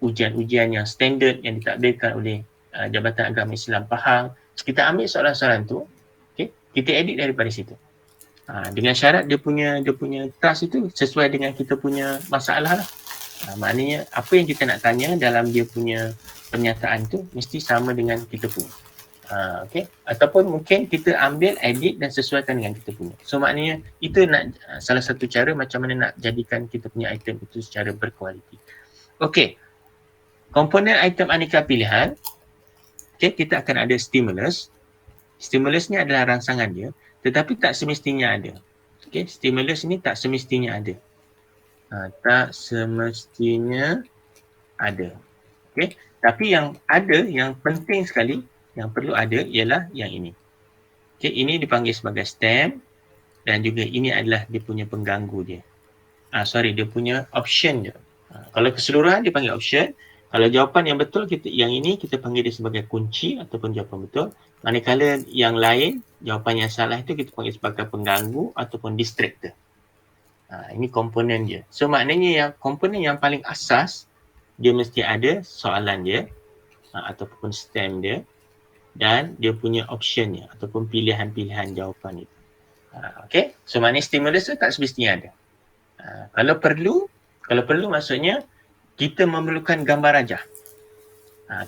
ujian-ujian yang standard yang ditadbirkan oleh Jabatan Agama Islam Pahang, so, kita ambil soalan-soalan tu, okay, kita edit daripada situ. Dengan syarat dia punya task itu sesuai dengan kita punya masalah lah. Maknanya apa yang kita nak tanya dalam dia punya pernyataan tu mesti sama dengan kita punya. Okay. Ataupun mungkin kita ambil, edit dan sesuaikan dengan kita punya. So maknanya itu nak salah satu cara macam mana nak jadikan kita punya item itu secara berkualiti. Okay. Komponen item aneka pilihan. Okay, kita akan ada stimulus. Stimulus ni adalah rangsangan dia, tetapi tak semestinya ada. Okay, stimulus ni tak semestinya ada. Tak semestinya ada. Okay, tapi yang ada, yang penting sekali, yang perlu ada ialah yang ini. Okay, ini dipanggil sebagai stem dan juga ini adalah dia punya pengganggu dia. Dia punya option dia. Kalau keseluruhan dia panggil option. Kalau jawapan yang betul, yang ini kita panggil dia sebagai kunci ataupun jawapan betul. Manakala yang lain, jawapan yang salah itu kita panggil sebagai pengganggu ataupun distractor. Ini komponen dia. So maknanya yang komponen yang paling asas, dia mesti ada soalan dia ataupun stem dia dan dia punya optionnya ataupun pilihan-pilihan jawapan itu. Okay, so maknanya stimulus tu tak semestinya ada. Kalau perlu maksudnya kita memerlukan gambar rajah.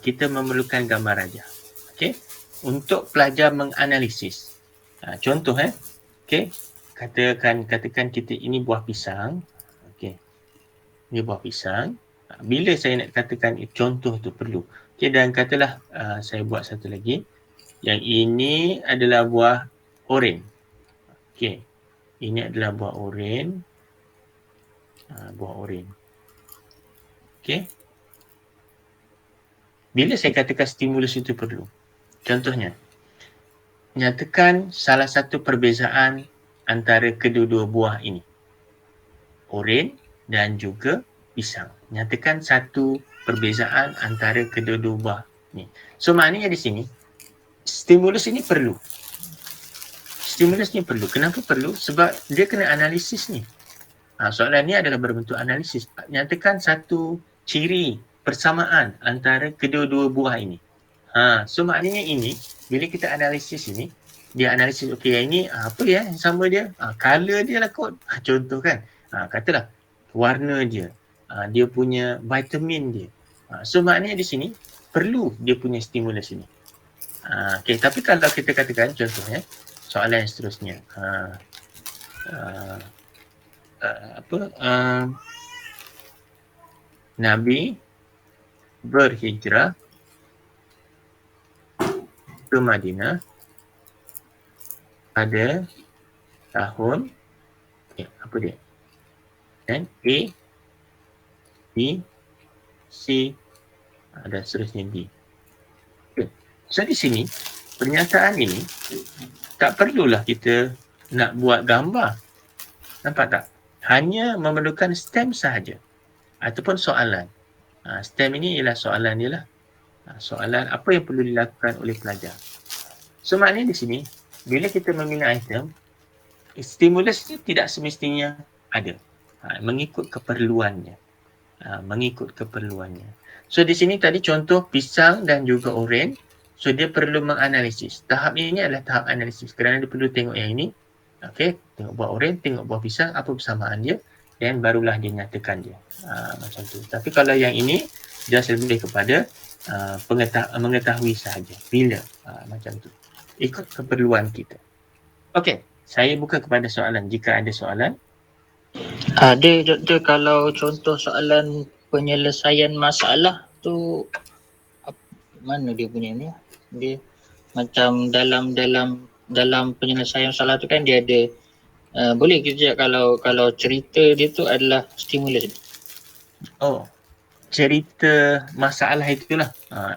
Kita memerlukan gambar rajah. Okay, untuk pelajar menganalisis. Contoh okay, katakan kita ini buah pisang. Okay, ini buah pisang. Bila saya nak katakan contoh tu perlu. Okay, dan katalah saya buat satu lagi. Yang ini adalah buah oren. Okay, ini adalah buah oren. Buah oren. Okay. Bila saya katakan stimulus itu perlu. Contohnya, nyatakan salah satu perbezaan antara kedua-dua buah ini. Oren dan juga pisang. Nyatakan satu perbezaan antara kedua-dua buah ini. So maknanya di sini, stimulus ini perlu. Stimulus ni perlu. Kenapa perlu? Sebab dia kena analisis ni. Soalan ni adalah berbentuk analisis. Nyatakan satu ciri persamaan antara kedua-dua buah ini. So maknanya ini, bila kita analisis ini, dia analisis, okey yang ini apa ya yang sama dia? Color dia lah kot. Contoh kan. Katalah warna dia. Dia punya vitamin dia. So maknanya di sini, perlu dia punya stimulus ini. Okay, tapi kalau kita katakan contohnya, soalan yang seterusnya. Nabi berhijrah ke Madinah pada tahun apa dia? Dan A, B, C dan seterusnya D. Okay. So di sini pernyataan ini tak perlulah kita nak buat gambar. Nampak tak? Hanya memerlukan stem sahaja ataupun soalan. Stem ini ialah soalan dia lah. Soalan apa yang perlu dilakukan oleh pelajar. So maknanya di sini, bila kita membina item, stimulus itu tidak semestinya ada. Mengikut keperluannya. Mengikut keperluannya. So di sini tadi contoh pisang dan juga oren. So dia perlu menganalisis. Tahap ini adalah tahap analisis. Kerana dia perlu tengok yang ini. Okay, tengok buah oren, tengok buah pisang, apa persamaan dia. Dan barulah dia nyatakan dia. Macam tu. Tapi kalau yang ini, just lebih kepada mengetahui sahaja. Bila. Macam tu. Ikut keperluan kita. Okay, saya buka kepada soalan. Jika ada soalan. Ada doktor, kalau contoh soalan penyelesaian masalah tu mana dia punya ni? Dia macam dalam penyelesaian masalah tu kan dia ada boleh kita cakap kalau cerita dia tu adalah stimulus. Cerita masalah itulah.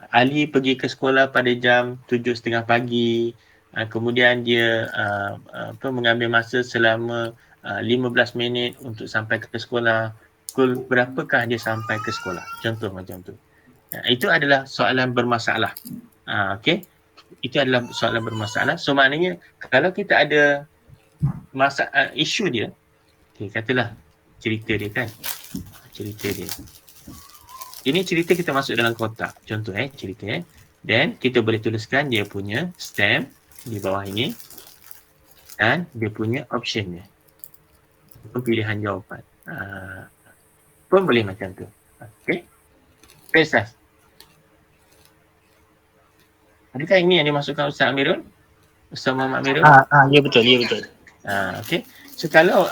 Ali pergi ke sekolah pada jam 7.30 pagi. Kemudian dia mengambil masa selama 15 minit untuk sampai ke sekolah. Pukul berapakah dia sampai ke sekolah? Contoh macam tu. Itu adalah soalan bermasalah. Okay. Itu adalah soalan bermasalah. So maknanya kalau kita ada isu dia, okay, katalah cerita dia kan. Cerita dia. Ini cerita kita masuk dalam kotak. Contoh cerita. Dan kita boleh tuliskan dia punya stem di bawah ini. Dan dia punya option dia. Pilihan jawapan. pun boleh macam tu. Okey. Ustaz. Adakah ini yang dimasukkan Ustaz Amirul? Ustaz Muhammad Amirul? Ya betul, ya betul. Okey. So kalau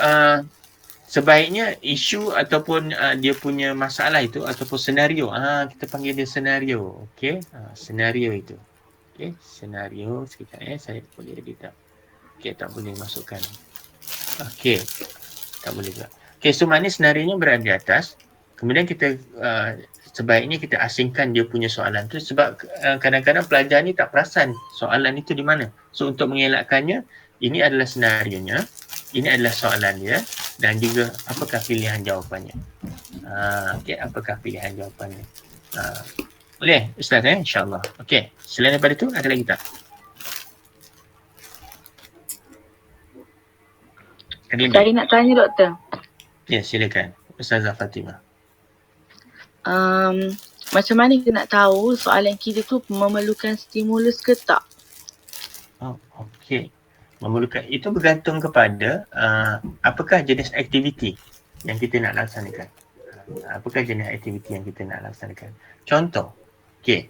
sebaiknya isu ataupun dia punya masalah itu ataupun senario, kita panggil dia senario. Okey. Senario itu. Okey, senario sekejap saya boleh edit tak? Okey, tak boleh masukkan. Okey. Tak boleh juga. Okey, so maknanya senarionya berada di atas. Kemudian kita sebaiknya kita asingkan dia punya soalan tu sebab kadang-kadang pelajar ni tak perasan soalan itu di mana. So untuk mengelakkannya, ini adalah senarionya, ini adalah soalan dia dan juga apakah pilihan jawapannya. Okey, apakah pilihan jawapannya. Boleh Ustaz insya-Allah. Okey, selain daripada itu ada lagi tak? Saya nak tanya doktor. Ya, silakan. Ustazah Fatimah. Macam mana kita nak tahu soalan kita tu memerlukan stimulus ke tak? Okey. Memerlukan, itu bergantung kepada apakah jenis aktiviti yang kita nak laksanakan. Apakah jenis aktiviti yang kita nak laksanakan. Contoh, okey.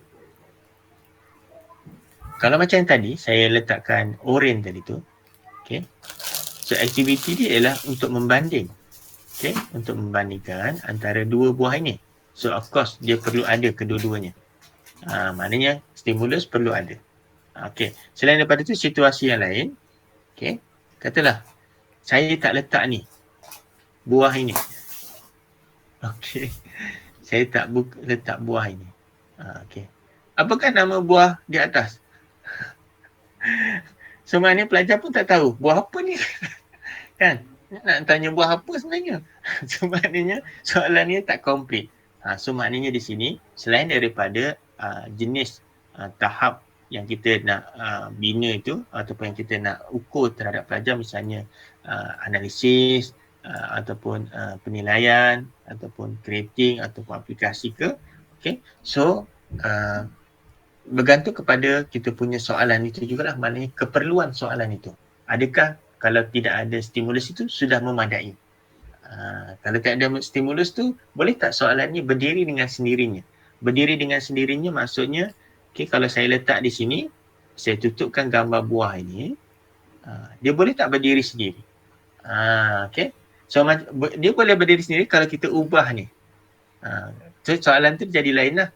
Kalau macam tadi, saya letakkan oren tadi tu. Okey. So, aktiviti dia ialah untuk membanding. Okey, untuk membandingkan antara dua buah ini. So, of course, dia perlu ada kedua-duanya. Maknanya, stimulus perlu ada. Okey, selain daripada itu, situasi yang lain. Okey, katalah, saya tak letak ni, buah ini. Okey, saya tak letak buah ini. Okey, apakah nama buah di atas? So, maknanya pelajar pun tak tahu, buah apa ni? Kan? Nak tanya buah apa sebenarnya? So maknanya soalan ni tak komplit. So maknanya di sini selain daripada jenis tahap yang kita nak bina itu ataupun yang kita nak ukur terhadap pelajar, misalnya analisis ataupun penilaian ataupun creating ataupun aplikasi ke. Okay. So bergantung kepada kita punya soalan itu jugalah, maknanya keperluan soalan itu. Adakah kalau tidak ada stimulus itu sudah memadai? Kalau tak ada stimulus tu, boleh tak soalan ni berdiri dengan sendirinya? Berdiri dengan sendirinya maksudnya, okay, kalau saya letak di sini, saya tutupkan gambar buah ini, dia boleh tak berdiri sendiri? Okay. So dia boleh berdiri sendiri kalau kita ubah ni. So soalan tu jadi lain lah.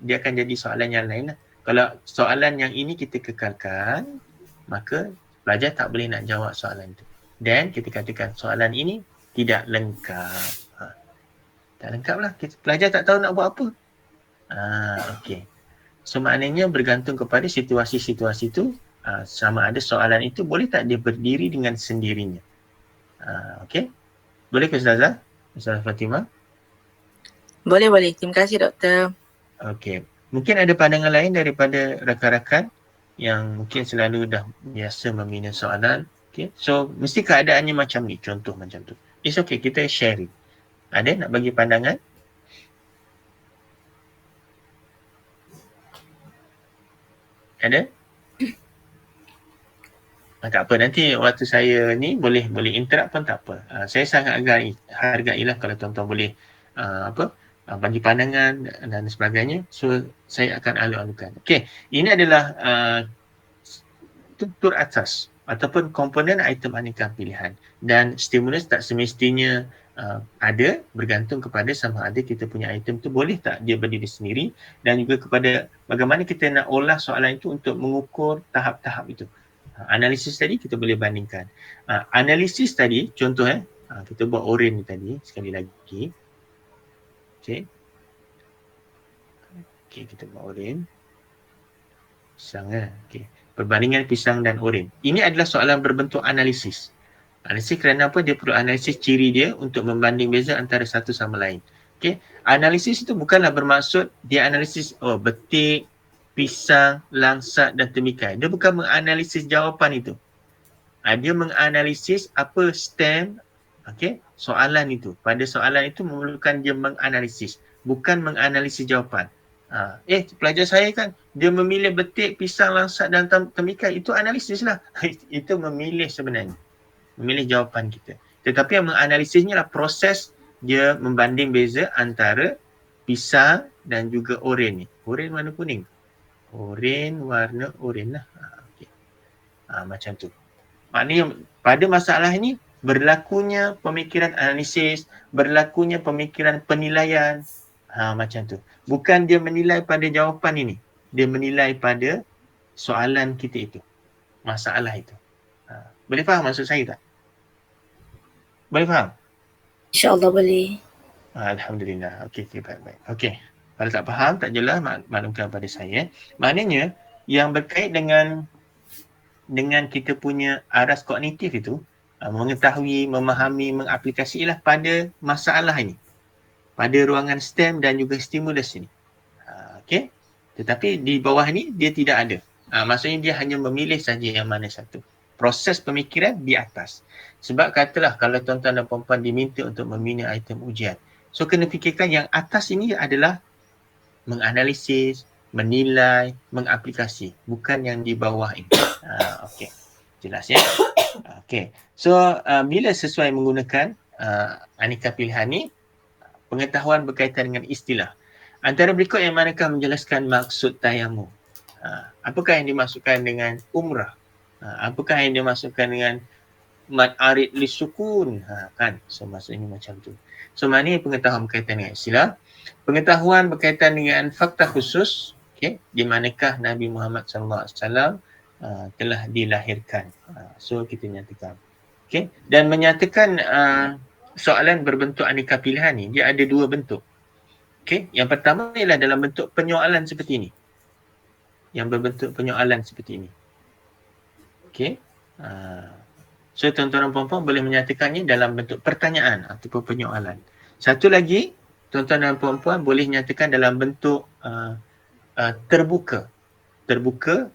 Dia akan jadi soalan yang lain lah. Kalau soalan yang ini kita kekalkan, maka pelajar tak boleh nak jawab soalan itu. Dan kita katakan soalan ini tidak lengkap. Tak lengkap lah. Pelajar tak tahu nak buat apa. Okey. So maknanya bergantung kepada situasi-situasi itu, sama ada soalan itu boleh tak dia berdiri dengan sendirinya. Okey. Boleh ke Ustazah? Ustazah Fatimah? Boleh. Terima kasih doktor. Okey. Mungkin ada pandangan lain daripada rakan-rakan yang mungkin selalu dah biasa membina soalan. Okay. So, mesti keadaannya macam ni. Contoh macam tu. It's okay, kita sharing. Ada nak bagi pandangan? Ada? Tak apa, nanti waktu saya ni boleh interrupt pun tak apa. Saya sangat hargailah kalau tuan-tuan boleh bagi pandangan dan sebagainya. So saya akan alu-alukan. Okey, ini adalah struktur asas ataupun komponen item aneka pilihan, dan stimulus tak semestinya ada, bergantung kepada sama ada kita punya item tu boleh tak dia berdiri sendiri, dan juga kepada bagaimana kita nak olah soalan itu untuk mengukur tahap-tahap itu. Analisis tadi kita boleh bandingkan. Analisis tadi, contoh kita buat oren ni tadi, sekali lagi. Okey, kita buat oren. Pisang okey. Perbandingan pisang dan oren. Ini adalah soalan berbentuk analisis. Analisis kerana apa? Dia perlu analisis ciri dia untuk membanding beza antara satu sama lain. Okey. Analisis itu bukanlah bermaksud dia analisis betik, pisang, langsat dan temikai. Dia bukan menganalisis jawapan itu. Dia menganalisis apa stem soalan itu. Pada soalan itu memerlukan dia menganalisis, bukan menganalisis jawapan. Pelajar saya kan dia memilih betik, pisang, langsat dan temikai. Itu analisis lah. Itu memilih sebenarnya. Memilih jawapan kita. Tetapi yang menganalisisnya lah proses dia membanding beza antara pisang dan juga oren ni. Oren warna kuning. Oren warna oren lah. Okay. Macam tu. Maknanya pada masalah ni berlakunya pemikiran analisis, berlakunya pemikiran penilaian. Macam tu. Bukan dia menilai pada jawapan ini. Dia menilai pada soalan kita itu. Masalah itu. Boleh faham maksud saya tak? Boleh faham? InsyaAllah boleh. Alhamdulillah. Okey, baik. Okey. Kalau tak faham, tak jelas, maklumkan pada saya. Maknanya yang berkait dengan kita punya aras kognitif itu, mengetahui, memahami, mengaplikasi ialah pada masalah ini. Pada ruangan STEM dan juga stimulus ini. Okey. Tetapi di bawah ni dia tidak ada. Maksudnya dia hanya memilih saja yang mana satu. Proses pemikiran di atas. Sebab katalah kalau tuan-tuan dan puan-puan diminta untuk membina item ujian. So kena fikirkan yang atas ini adalah menganalisis, menilai, mengaplikasi. Bukan yang di bawah ini. Okey. Jelas ya? Okey. So bila sesuai menggunakan aneka pilihan ni, pengetahuan berkaitan dengan istilah. Antara berikut yang manakah menjelaskan maksud tayamum? Apakah yang dimaksudkan dengan umrah? Apakah yang dimaksudkan dengan mad arid li sukun? Kan? So maksudnya macam tu. So maknanya pengetahuan berkaitan dengan istilah. Pengetahuan berkaitan dengan fakta khusus, okay, di manakah Nabi Muhammad SAW telah dilahirkan. So kita nyatakan. Okay. Dan menyatakan soalan berbentuk aneka pilihan ni, dia ada dua bentuk. Okay. Yang pertama ialah dalam bentuk penyoalan seperti ini. Yang berbentuk penyoalan seperti ini. Okay. So tuan-tuan dan puan-puan boleh menyatakannya dalam bentuk pertanyaan ataupun penyoalan. Satu lagi, tuan-tuan dan puan-puan boleh nyatakan dalam bentuk terbuka. Terbuka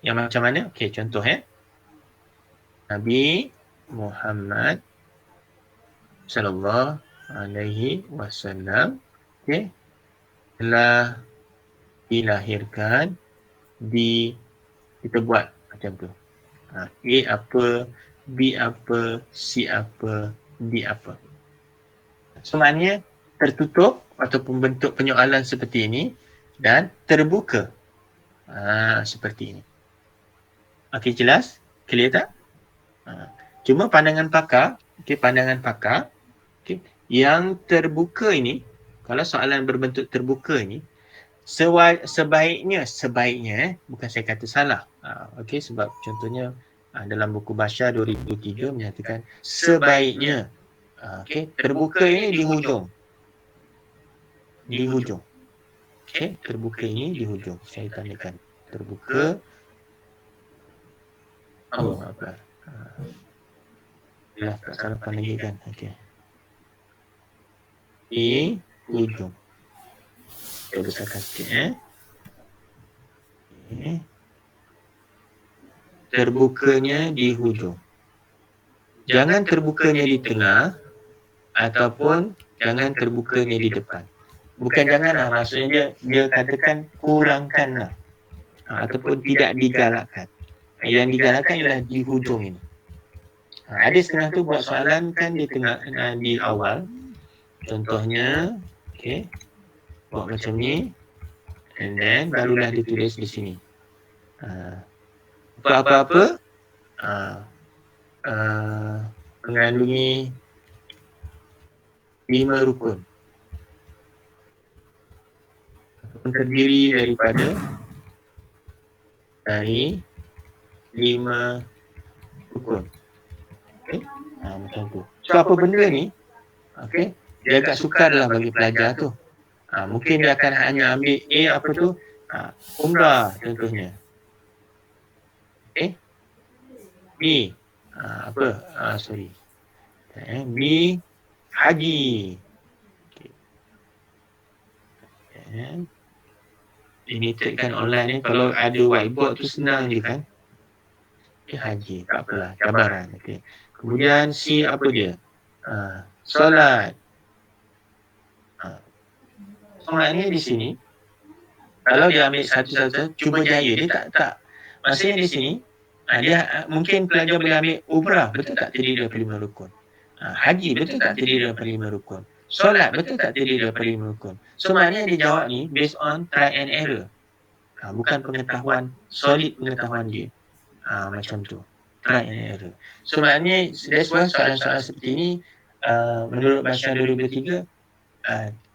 yang macam mana? Okey, contoh ya. Nabi Muhammad sallallahu alaihi wasallam, okey, telah dilahirkan di, kita buat macam tu. A apa, B apa, C apa, D apa. So maknanya tertutup ataupun bentuk penyoalan seperti ini dan terbuka seperti ini. Okey, jelas? Clear tak? Cuma pandangan pakar, yang terbuka ini, kalau soalan berbentuk terbuka ini, sebaiknya, bukan saya kata salah. Okey, sebab contohnya dalam buku Bashar 2003 menyatakan sebaiknya. Okey, terbuka ini di hujung. Okey, terbuka ini di hujung. Saya tandakan terbuka. Allah Akbar. Ya, tak salah lagi kan. Okey. Di hujung. Saya besarkan sikit Okay. Terbukanya di hujung. Jangan terbukanya di tengah ataupun jangan terbukanya di depan. Bukan janganlah, maksudnya dia katakan kurangkanlah ataupun tidak digalakkan. Yang digalakkan ialah di hujung ini. Ada setengah tu buat soalan kan di tengah, di awal. Contohnya, okey, buat macam ni, and then barulah ditulis di sini. Apa-apa mengandungi 5 rukun. Terdiri dari 5 rukun. Okay? Macam tu. So apa benda ni? Okay? Dia agak sukar lah bagi pelajar tu. Mungkin dia akan hanya ambil A apa tu? Umrah contohnya. Okay? B. B. Haji. Okay. Ini tekan online ni, kalau ada whiteboard tu senang je kan. Haji, tak apalah, cabaran. Okay. Kemudian C apa dia? Solat. Solatnya di sini, kalau dia ambil satu-satu, cuba jaya, dia tak. Maksudnya di sini, dia mungkin pelajar boleh ambil umrah, betul tak terdiri daripada 5 rukun? Haji, betul tak terdiri daripada 5 rukun? solat betul tak terdiri daripada 5 rukun? So maknanya dia jawab ni based on try and error. Bukan pengetahuan, solid pengetahuan dia. Macam tu. Try and error. So maknanya that's why soalan-soalan seperti ini menurut Basyar 2023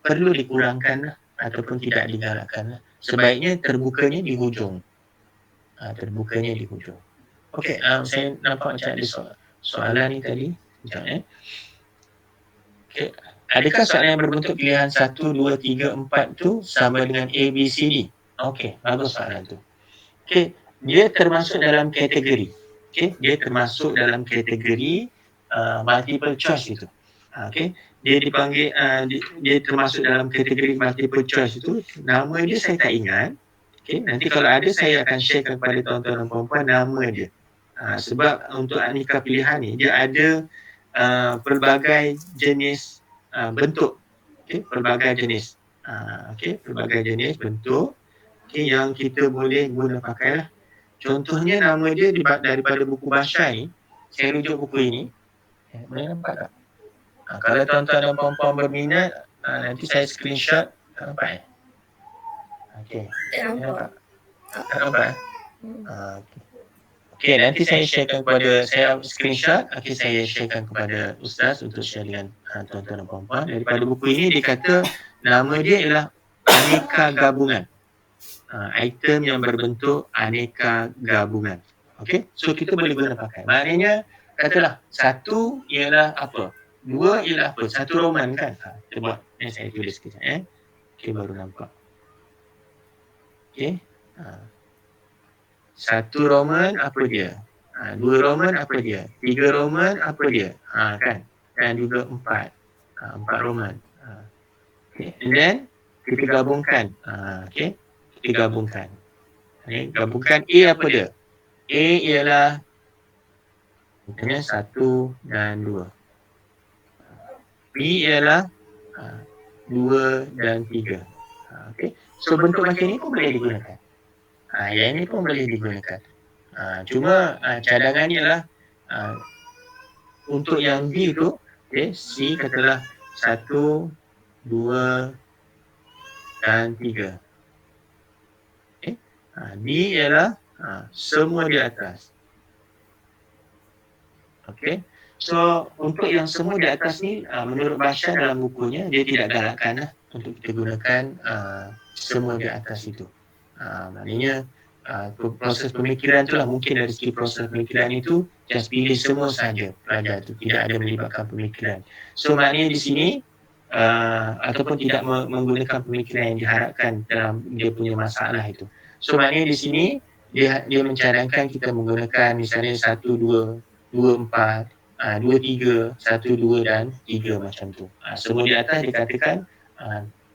perlu dikurangkan lah, ataupun tidak digalakkan lah. Sebaiknya terbukanya di hujung. Terbukanya di hujung. Okey, saya nampak macam ada soalan ni tadi. Sekejap Okay. Adakah soalan yang berbentuk pilihan 1, 2, 3, 4 tu sama dengan A, B, C, D? Okey, bagus soalan tu. Okey, dia termasuk dalam kategori. Okey, dia termasuk dalam kategori multiple choice itu. Okey, dia dipanggil dia termasuk dalam kategori multiple choice itu. Nama dia saya tak ingat. Okey, nanti kalau ada saya akan sharekan kepada tuan-tuan dan puan-puan nama dia. Sebab untuk aneka pilihan ni dia ada pelbagai jenis bentuk. Okey, pelbagai jenis. Pelbagai jenis bentuk yang kita boleh guna pakai lah. Contohnya nama dia daripada buku Basyar ni, saya rujuk buku ini. Boleh nampak tak? Kalau tuan-tuan dan puan-puan berminat, nanti saya screenshot. Tak nampak Okey. Tak nampak. Tak nampak Okey, nanti saya sharekan kepada, saya screenshot, saya sharekan kepada Ustaz untuk share dengan tuan-tuan dan puan-puan. Daripada buku ini dia kata nama dia ialah aneka gabungan. Item yang berbentuk aneka gabungan. Okey, so kita boleh guna pakai. Maknanya katalah satu ialah apa? Dua ialah apa? Satu roman kan? Kita buat. Saya tulis sekejap Okey, baru nampak. Okey. Satu roman apa dia? Dua roman apa dia? Tiga roman apa dia? Kan? Dan juga empat. Empat roman. Okay. And then kita gabungkan. Okey. Kita gabungkan. Gabungkan A apa dia? A ialah contohnya 1 dan 2. B ialah 2 dan 3. Okey. So bentuk macam ni pun boleh digunakan. Yang ini pun boleh digunakan. Cuma cadangannya ialah untuk yang B tu, C katalah 1, 2 dan 3. D ialah semua di atas. Okey. So untuk yang semua di atas ni menurut Basyar dalam bukunya dia tidak galakkan untuk kita gunakan semua di atas itu. Maknanya proses pemikiran tu lah, mungkin dari segi proses pemikiran itu just pilih semua saja pelajar tu, tidak ada melibatkan pemikiran. So maknanya di sini ataupun tidak menggunakan pemikiran yang diharapkan dalam dia punya masalah itu. So maknanya di sini dia mencadangkan kita menggunakan misalnya 1, 2, 2, 4, 2, 3, 1, 2 dan 3 macam tu. Semua di atas dikatakan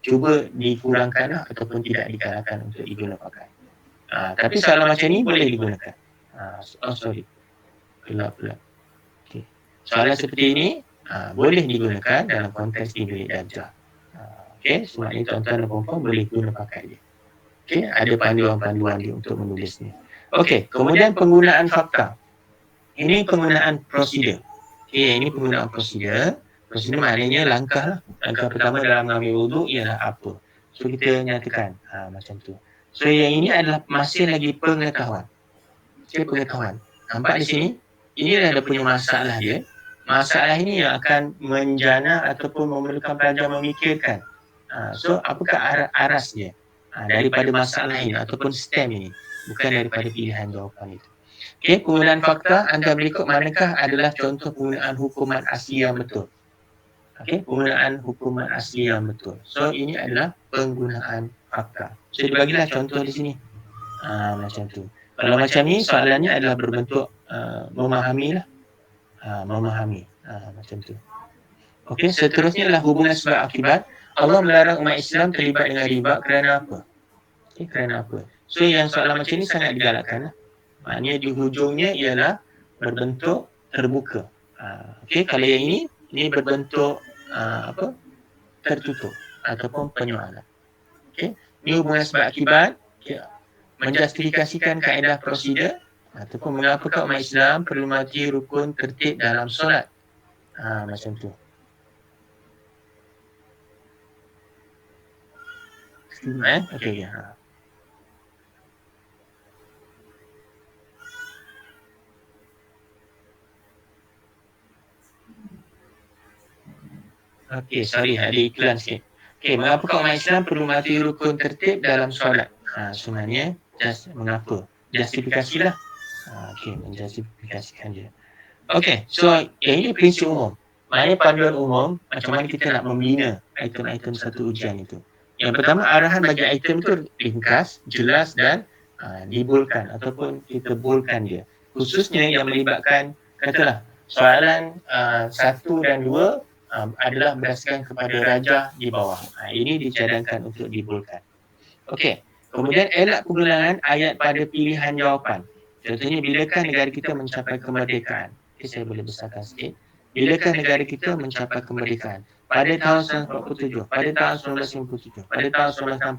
cuba dikurangkan ataupun tidak digalakkan untuk digunakan pakai. Tapi soalan macam ni boleh digunakan. Gelap pula. Okay. Soalan seperti ini boleh digunakan dalam konteks di bilik darjah. Okey, semaknanya tuan-tuan dan puan-puan boleh guna pakai dia. Okey, ada panduan-panduan dia untuk menulisnya. Okey, kemudian penggunaan fakta. Ini penggunaan prosedur. Okey, ini penggunaan prosedur. Prosedur maknanya langkah lah. Langkah pertama dalam mengambil wuduk ialah apa? So kita nyatakan macam tu. So yang ini adalah masih lagi pengetahuan. Okey, pengetahuan. Nampak di sini? Ini adalah punya masalah dia. Masalah ini yang akan menjana ataupun memerlukan pelajar memikirkan. So apakah aras dia? Daripada masalah ini ataupun stem ini, bukan daripada pilihan jawapan itu. Okey, penggunaan fakta antara berikut manakah adalah contoh penggunaan hukuman asli yang betul? Okey, penggunaan hukuman asli yang betul. So ini adalah penggunaan fakta. So dibagilah contoh di sini. Macam tu. Kalau macam ni soalannya adalah berbentuk memahami lah. Memahami. Macam tu. Okey, seterusnya adalah hubungan sebab akibat. Allah melarang umat Islam terlibat dengan riba kerana apa? Okay, kerana apa? So yang soalan macam ni sangat digalakkan. Maknanya di hujungnya ialah berbentuk terbuka. Okey, kalau yang ini berbentuk tertutup ataupun penyoalan. Okey, ini hubungan sebab akibat. Okay. Menjustifikasikan kaedah prosedur ataupun mengapakah umat Islam perlu mati rukun tertib dalam solat. Macam tu. Setuju okey. Okey, sorry ada iklan sikit. Okey, mengapa umat Islam perlu mematuhi rukun tertib dalam solat? Sebenarnya mengapa? Justifikasilah. Okey, menjustifikasikan dia. Okey, so yang ini prinsip umum. Maknanya panduan umum macam mana kita nak membina item-item satu ujian itu. Yang pertama, arahan bagi item itu ringkas, jelas dan dibolkan ataupun kita bolkan dia. Khususnya yang melibatkan, katalah, soalan 1 dan 2 adalah berdasarkan kepada rajah di bawah. Ini dicadangkan untuk dibolkan. Okey, kemudian elak penggunaan ayat pada pilihan jawapan. Contohnya, bilakah negara kita mencapai kemerdekaan? Okay, saya boleh besarkan sikit. Bilakah negara kita mencapai kemerdekaan? Pada tahun 1947, pada tahun 1957, pada tahun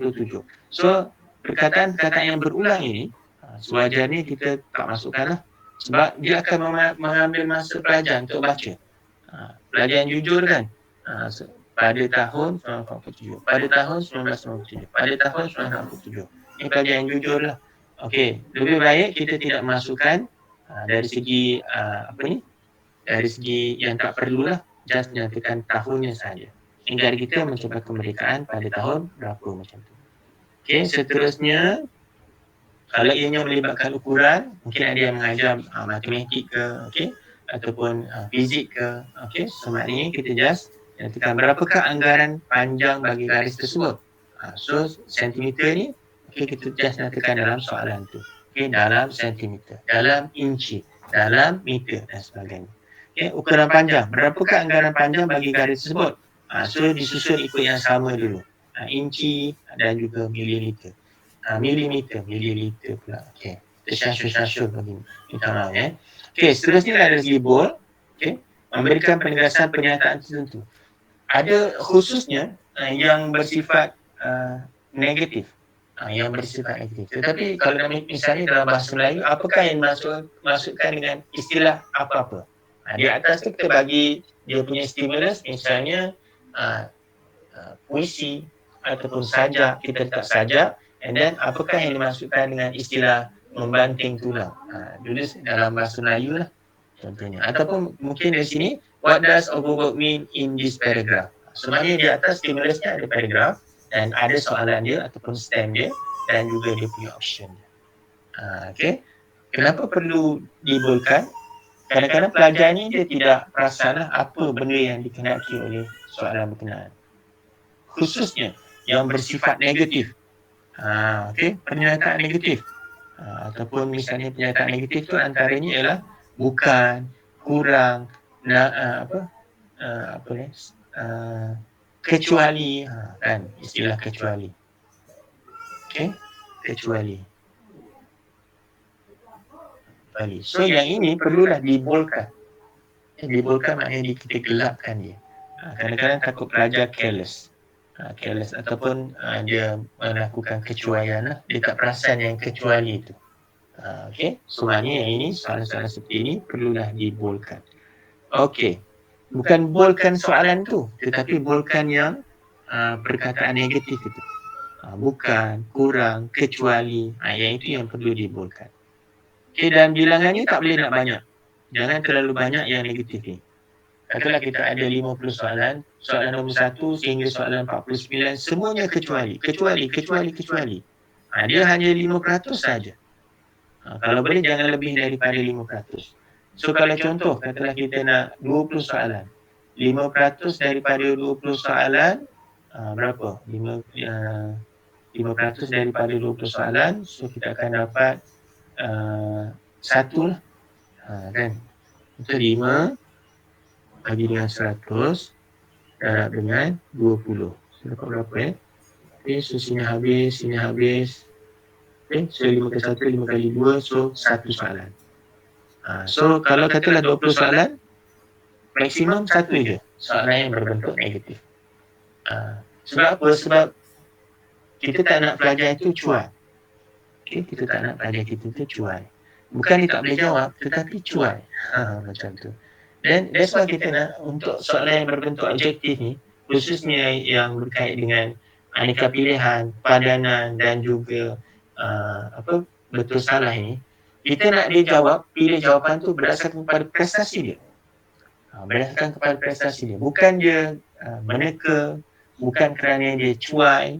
1967. So, perkataan-perkataan yang berulang ini, sewajarnya kita tak masukkanlah. Sebab dia akan mengambil masa pelajar untuk baca. Pelajar yang jujur kan? Pada tahun 1947, pada tahun 1997, pada tahun 1997. Ini pelajar yang jujur lah. Okey, lebih baik kita tidak masukkan dari segi dari segi yang tak perlulah, just menyatakan tahunnya saja. Negara kita mencapai kemerdekaan pada tahun berapa macam tu. Okey, seterusnya kalau ianya melibatkan ukuran, mungkin ada yang mengajar matematik ke, okey, ataupun fizik ke, okey, semaknanya kita just nyatakan berapakah anggaran panjang bagi garis tersebut. So sentimeter ni, okey, kita just nyatakan dalam soalan tu. Okey, dalam sentimeter, dalam inci, dalam meter dan sebagainya. Okey, ukuran panjang, berapakah anggaran panjang bagi garis tersebut. So disusun ikut yang sama dulu. Inci dan juga mililiter. Mililiter pula. Okey. Tersyasur-syasur begini. Minta maaf Okey, seterusnya dari segi bold, okey, memberikan penegasan pernyataan tertentu. Ada khususnya yang bersifat negatif. Yang bersifat negatif. Tetapi kalau misalnya dalam bahasa Melayu, apakah yang masukkan dengan istilah apa-apa? Di atas tu kita bagi dia punya stimulus, misalnya puisi ataupun sajak, kita letak sajak, and then apakah yang dimasukkan dengan istilah membanting tulang. Dulu dalam bahasa Melayu lah contohnya. Ataupun mungkin dari sini, what does overwork mean in this paragraph? Sebenarnya di atas stimulusnya ada paragraph dan ada soalan dia ataupun stem dia dan juga dia punya option dia. Okay. Kenapa perlu dibolkan? Kadang-kadang pelajar ni dia tidak perasanlah apa benda yang dikenaki oleh soalan berkenaan. Khususnya yang bersifat negatif. Okay. Pernyataan negatif. Ataupun misalnya pernyataan negatif tu antaranya ialah bukan, kurang, kecuali, kan istilah kecuali. Okey, kecuali. So yang ini perlulah dibolkan. Dibolkan maknanya kita gelapkan dia. Kadang-kadang takut pelajar careless ataupun dia melakukan kecuaian lah. Dia tak perasan yang kecuali itu. Okey, so maknanya yang ini soalan-soalan seperti ini perlulah dibolkan. Okey, bukan bolkan soalan tu, tetapi bolkan yang perkataan negatif itu. Bukan, kurang, kecuali, yang itu yang perlu dibolkan. Okey, dan bilangannya tak boleh nak banyak. Jangan terlalu banyak yang negatif ni. Katalah kita ada 50 soalan, soalan nombor 1 sehingga soalan 49, semuanya kecuali. Dia hanya 5% saja. Kalau boleh jangan lebih daripada 5%. So kalau contoh, katalah kita nak 20 soalan. 5% daripada 20 soalan, berapa? 5% daripada 20 soalan, so kita akan dapat 1 lah. Kan? Itu 5 bagi dengan 100 darab dengan 20. So dapat berapa Okay, so sini habis. Okay, so 5 kali 1, 5 kali 2, so 1 soalan. So kalau katalah 20 soalan, maksimum 1 je soalan yang berbentuk negatif. Sebab apa? Sebab kita tak nak pelajar itu cuai. Okay, kita tak nak pelajar kita itu cuai. Bukan dia tak boleh jawab, tetapi cuai. Macam tu. Dan that's why kita nak untuk soalan yang berbentuk objektif ni, khususnya yang berkait dengan aneka pilihan, padanan dan juga betul salah ini, kita nak dia pilih jawapan tu berdasarkan kepada prestasi dia. Berdasarkan kepada prestasi dia. Bukan dia meneka, bukan kerana dia cuai.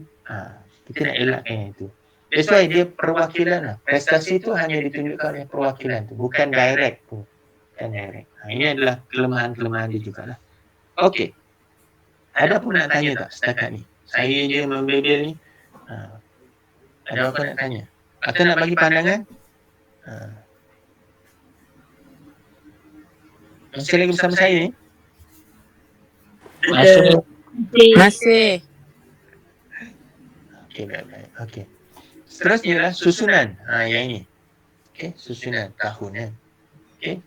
Kita nak elakkan yang itu. That's why dia perwakilan lah. Prestasi tu hanya ditunjukkan oleh perwakilan tu, bukan direct tu. Bukan direct. Ini adalah kelemahan-kelemahan dia jugalah. Okey. Ada pun nak tanya tak setakat ni? Saya je membebel ni. Ada apa nak tanya? Atau nak bagi pandangan? Masih lagi bersama saya ni? Masuk. Masih. Okey, baik-baik. Okey. Seterusnya adalah susunan. Yang ini. Okey, susunan tahun kan. Okey.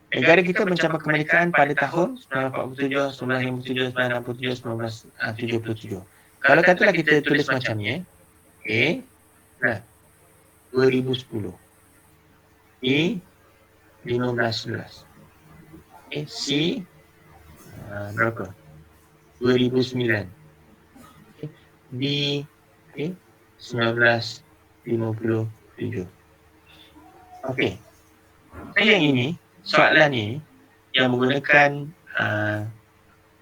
Negara kita mencapai kemerdekaan pada tahun 1947, 1957, 1977. Kalau katalah kita tulis macam ni, A, 2010. B, 1511. C, berapa? 2009. D, 1957. Okey. Yang ini, soalan ni yang menggunakan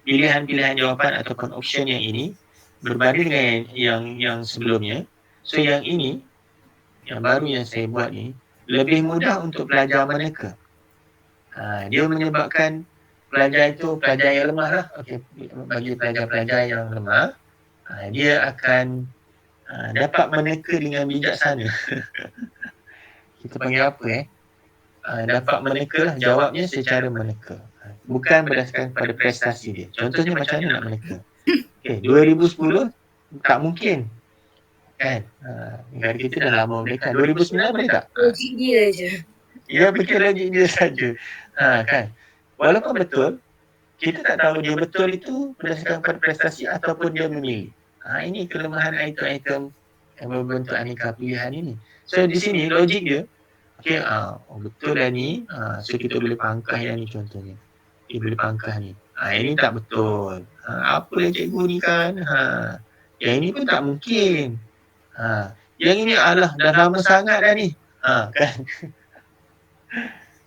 pilihan-pilihan jawapan ataupun option yang ini berbanding dengan yang sebelumnya. So yang ini, yang baru yang saya buat ni, lebih mudah untuk pelajar meneka. Dia menyebabkan pelajar itu pelajar yang lemah lah. Okey, bagi pelajar-pelajar yang lemah, dia akan dapat meneka dengan bijaksana. Kita panggil apa dapat meneka lah, jawabnya secara meneka. Bukan berdasarkan pada prestasi dia. Contohnya macam mana nak meneka? Okay, 2010 tak mungkin. Kan? Negara kita dah lama merdeka. 2009 boleh tak? Logik dia je. Ya, betul logik dia saja. Kan? Walaupun betul, kita tak tahu dia betul itu berdasarkan pada prestasi ataupun dia memilih. Ini kelemahan item-item yang berbentuk aneka pilihan ini. So di sini logik dia, okey, betul dah ni, so kita boleh pangkah yang ni contohnya. Kita boleh pangkah ni. Ini tak betul. Apa yang cikgu ni kan? Yang ini pun tak mungkin. Yang ini dah lama sangat dah ni. Kan?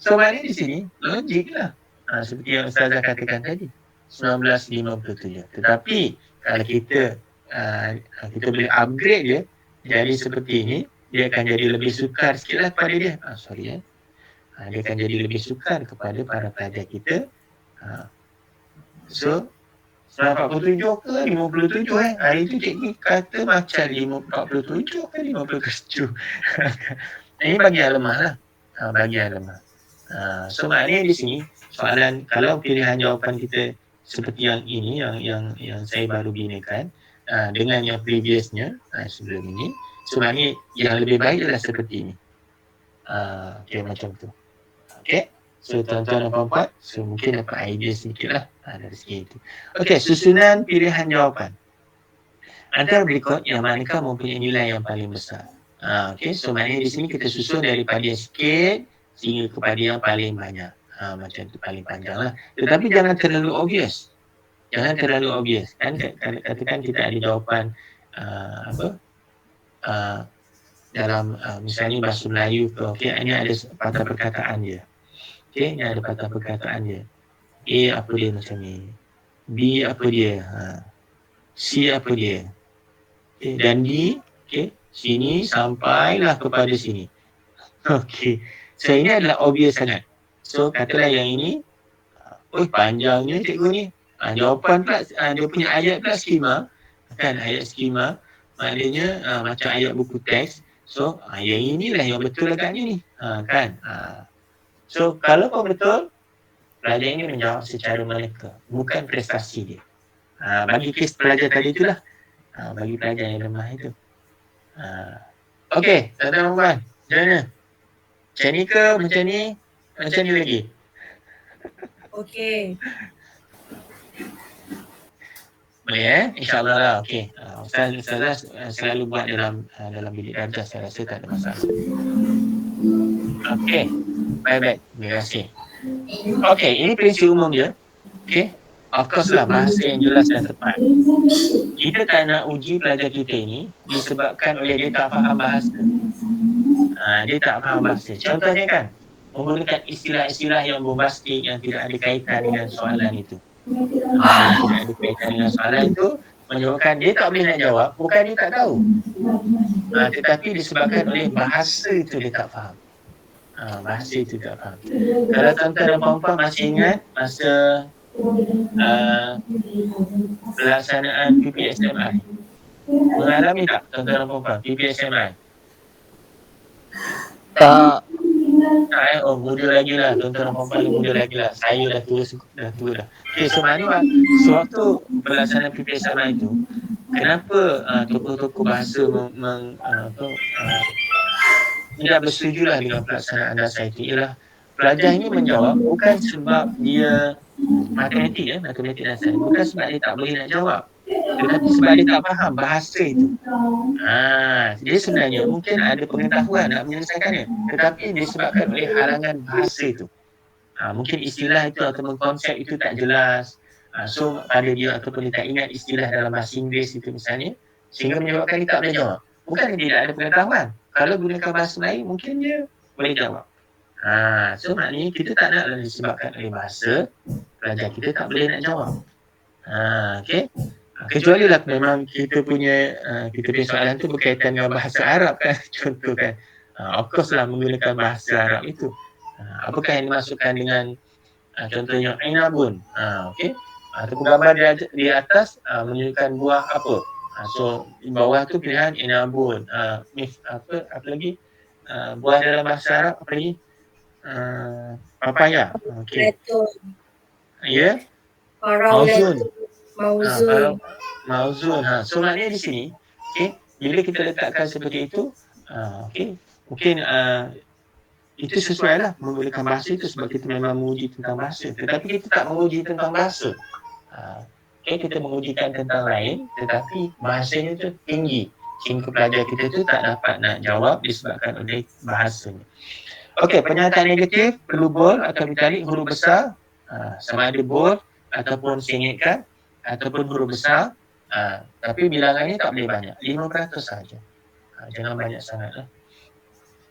So maknanya di sini logik lah. Seperti yang Ustazah katakan tadi, 1957. Tetapi kalau kita boleh upgrade dia jadi seperti ini, dia akan jadi lebih sukar sikit lah kepada dia. Dia akan jadi lebih sukar kepada para pelajar kita. So 47 ke 57 hari tu cikgu kata macam 47 ke 57. Ini bagi yang lemah lah. Bagi yang lemah. So maknanya di sini soalan, kalau pilihan jawapan kita seperti yang ini, yang saya baru binakan dengan yang previousnya sebelum ini, sebenarnya yang lebih baik adalah seperti ini. Okay, macam tu. Okay, so tuan-tuan dan puan-puan, so mungkin dapat idea sedikit lah dari segi itu. Okay, susunan pilihan jawapan antara berikut yang manakah mempunyai nilai yang paling besar. Okay, so maknanya di sini kita susun daripada yang sikit sehingga kepada yang paling banyak. Macam tu, paling panjang lah. Tetapi jangan terlalu obvious. Jangan terlalu obvious. Kan katakan kita ada jawapan dalam misalnya bahasa Melayu ke, okay, ini ada patah perkataan dia. Okay, ini ada patah perkataan dia. A apa dia macam ni. B apa dia. C apa dia. Okay, dan D, okay, sini sampailah kepada sini. Okay, so ini adalah obvious sangat. So katalah yang ini, panjangnya cikgu ni. Jawapan pula, dia punya ayat pula skema. Kan, ayat skema. Maknanya macam ayat buku teks. So yang inilah yang betul agaknya ni. Kan. So kalau pun betul, pelajar ini menjawab secara meneka. Bukan prestasi dia. Bagi kes pelajar tadi itulah. Bagi pelajar yang lemah itu. Okey, tuan-tuan dan puan. Macam mana? Macam ni ke? Macam ni? Macam ni lagi? Okey. Boleh InsyaAllah lah. Okey. Ustazah selalu buat dalam bilik darjah. Saya rasa tak ada masalah. Okey. Baik-baik. Terima kasih. Okey, ini prinsip umum dia. Okey. Of course lah, bahasa yang jelas dan tepat. Kita tak nak uji pelajar kita ini disebabkan oleh dia tak faham bahasa. Dia tak faham bahasa. Contohnya kan, menggunakan istilah-istilah yang bombastik yang tidak ada kaitan dengan soalan itu. Yang tidak ada kaitan dengan soalan itu menyebabkan dia tak boleh nak jawab, bukan dia tak tahu. Tetapi disebabkan oleh bahasa itu dia tak faham. Bahasa itu tak faham. Kalau tuan-tuan dan puan-puan masih ingat masa pelaksanaan PPSMI, mengalami tak tuan-tuan dan puan-puan PPSMI? Tak. Oh, muda lagi lah. Tuan-tuan dan puan-puan muda lagi lah. Saya dah tua dah. Okay, so maknanya sewaktu pelaksanaan PPSMI itu, kenapa tokoh-tokoh bahasa tidak bersetujulah dengan pelaksanaan dasar itu? Ialah pelajar ini menjawab bukan sebab dia matematik dasar, bukan sebab dia tak boleh nak jawab, tetapi sebab dia tak faham bahasa itu. Dia sebenarnya mungkin ada pengetahuan nak menyelesaikannya, tetapi disebabkan oleh halangan bahasa itu. Mungkin istilah itu ataupun konsep itu tak jelas. So pada dia ataupun dia tak ingat istilah dalam bahasa Inggeris itu misalnya, sehingga menyebabkan dia tak boleh jawab. Bukan dia tidak ada pengetahuan. Kalau gunakan bahasa lain mungkin dia boleh jawab. So maknanya kita tak nak disebabkan oleh bahasa, pelajar kita tak boleh nak jawab. Okay. Kecuali lah memang kita punya soalan tu berkaitan dengan bahasa Arab kan, contoh kan. Of course lah menggunakan bahasa Arab itu. Apakah yang dimasukkan dengan contohnya inabun, okay. Ataupun gambar di atas menunjukkan buah apa. So di bawah tu pilihan inabun, apa lagi, buah dalam bahasa Arab apa lagi, papaya, okay. Ya, mauzun. Mauzun. So maknanya di sini, okay, bila kita letakkan seperti itu, okay, mungkin itu sesuai lah menggunakan bahasa itu sebab kita memang menguji tentang bahasa. Tetapi kita tak menguji tentang bahasa. Okay, kita mengujikan tentang lain, tetapi bahasanya tu tinggi sehingga pelajar kita tu tak dapat nak jawab disebabkan oleh bahasanya. Okey, pernyataan negatif perlu bold atau italic huruf besar, sama ada bold ataupun singitkan ataupun huruf besar, tapi bilangannya tak boleh banyak, 5% saja. Jangan banyak sangat lah.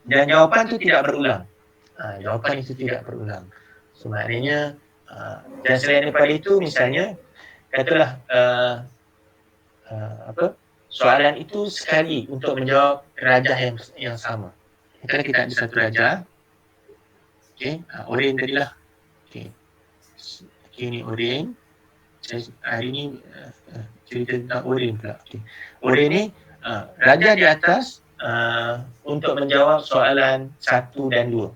Dan jawapan tu tidak berulang. Jawapan itu tidak berulang. So maknanya dan selain daripada itu misalnya katalah soalan itu sekali untuk menjawab rajah yang sama. Katalah kita ada satu rajah. Okey, oren tadilah. Okey. Ini oren. Hari ni cerita tentang oren pula. Okay. Oren ni rajah di atas untuk menjawab soalan 1 dan 2.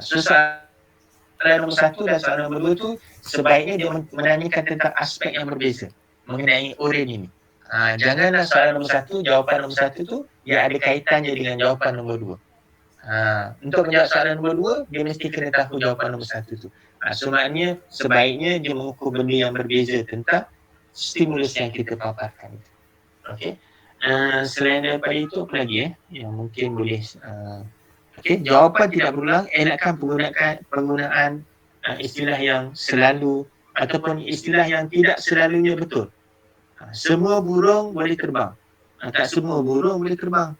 So soalan nombor 1 dan soalan nombor 2 tu sebaiknya dia menanyakan tentang aspek yang berbeza mengenai oren ini. Janganlah soalan nombor 1, jawapan nombor 1 tu dia ada kaitannya dengan jawapan nombor 2. Untuk menjawab soalan nombor 2 dia mesti kena tahu jawapan nombor 1 tu. So maknanya sebaiknya dia mengukur benda yang berbeza tentang stimulus yang kita paparkan. Okey. Selain daripada itu apa lagi yang mungkin boleh okey, jawapan tidak berulang, elakkan penggunaan istilah yang selalu ataupun istilah yang tidak selalunya betul. Semua burung boleh terbang. Tak semua burung boleh terbang.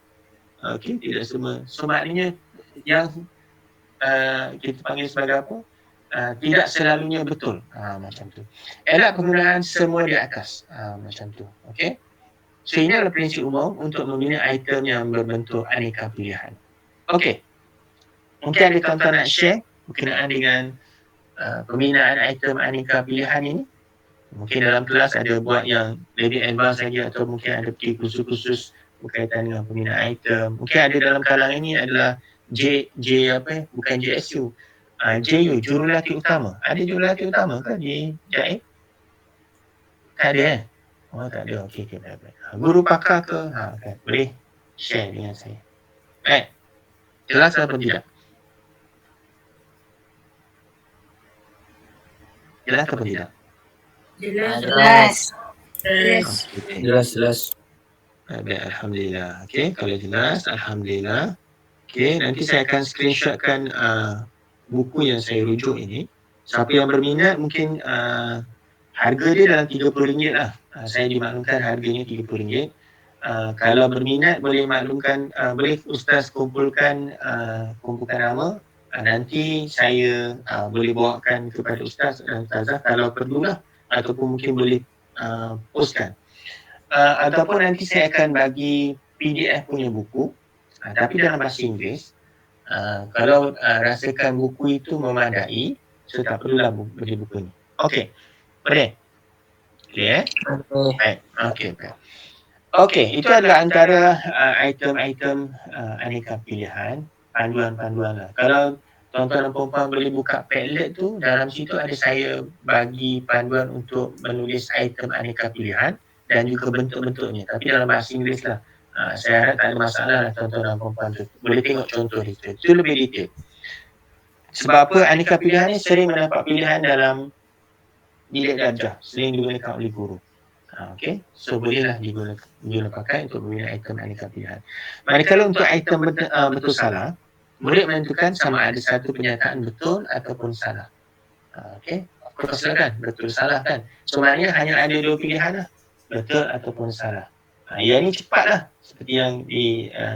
Okey, tidak semua. So maknanya yang kita panggil sebagai apa? Tidak selalunya betul. Macam tu. Elak penggunaan semua di atas. Macam tu. Okey. So ini adalah prinsip umum untuk membina item yang berbentuk aneka pilihan. Okey. Mungkin ada tuan-tuan nak share berkenaan dengan pembinaan item aneka pilihan ini. Mungkin dalam kelas ada buat yang lebih advance lagi atau mungkin ada kursus-kursus berkaitan dengan pembinaan item. Mungkin ada dalam kalangan ini adalah bukan JSU. JU, jurulatih utama. Ada jurulatih utama ke di JAIB? Tak ada Oh tak ada, okey, baik. Guru pakar ke? Kan. Boleh share dengan saya. Jelas atau tidak? Jelas atau tidak? Jelas. Baik, alhamdulillah. Okey, kalau jelas, alhamdulillah. Okey, nanti saya akan screenshotkan buku yang saya rujuk ini. Siapa yang berminat mungkin harga dia dalam RM30 lah. Saya dimaklumkan harganya RM30. Kalau berminat boleh maklumkan, boleh Ustaz kumpulkan nama. Nanti saya boleh bawakan kepada Ustaz dan Ustazah kalau perlulah, ataupun mungkin boleh postkan. Ataupun nanti saya akan bagi PDF punya buku, tapi dalam bahasa Inggeris. Kalau rasakan buku itu memadai, so tak perlulah beli buku ni. Okey, boleh? Clear? Baik, okey. Okey, itu adalah antara item-item aneka pilihan, panduan-panduan lah. Kalau tuan-tuan dan puan-puan boleh buka Padlet tu, dalam situ ada saya bagi panduan untuk menulis item aneka pilihan dan juga bentuk-bentuknya. Tapi dalam bahasa Inggeris lah. Saya harap tak ada masalah lah tuan-tuan dan puan-puan tu. Boleh tengok contoh itu. Itu lebih detail. Sebab apa aneka pilihan ni sering mendapat pilihan dalam bilik darjah, sering digunakan oleh guru. Okey, so bolehlah digunakan pakai untuk memilih item aneka pilihan. Manakala untuk item betul salah, murid menentukan sama ada satu pernyataan betul ataupun salah. Okey, silakan, betul salah kan. So maknanya hanya ada dua pilihan lah, betul ataupun salah. Yang ni cepatlah, seperti yang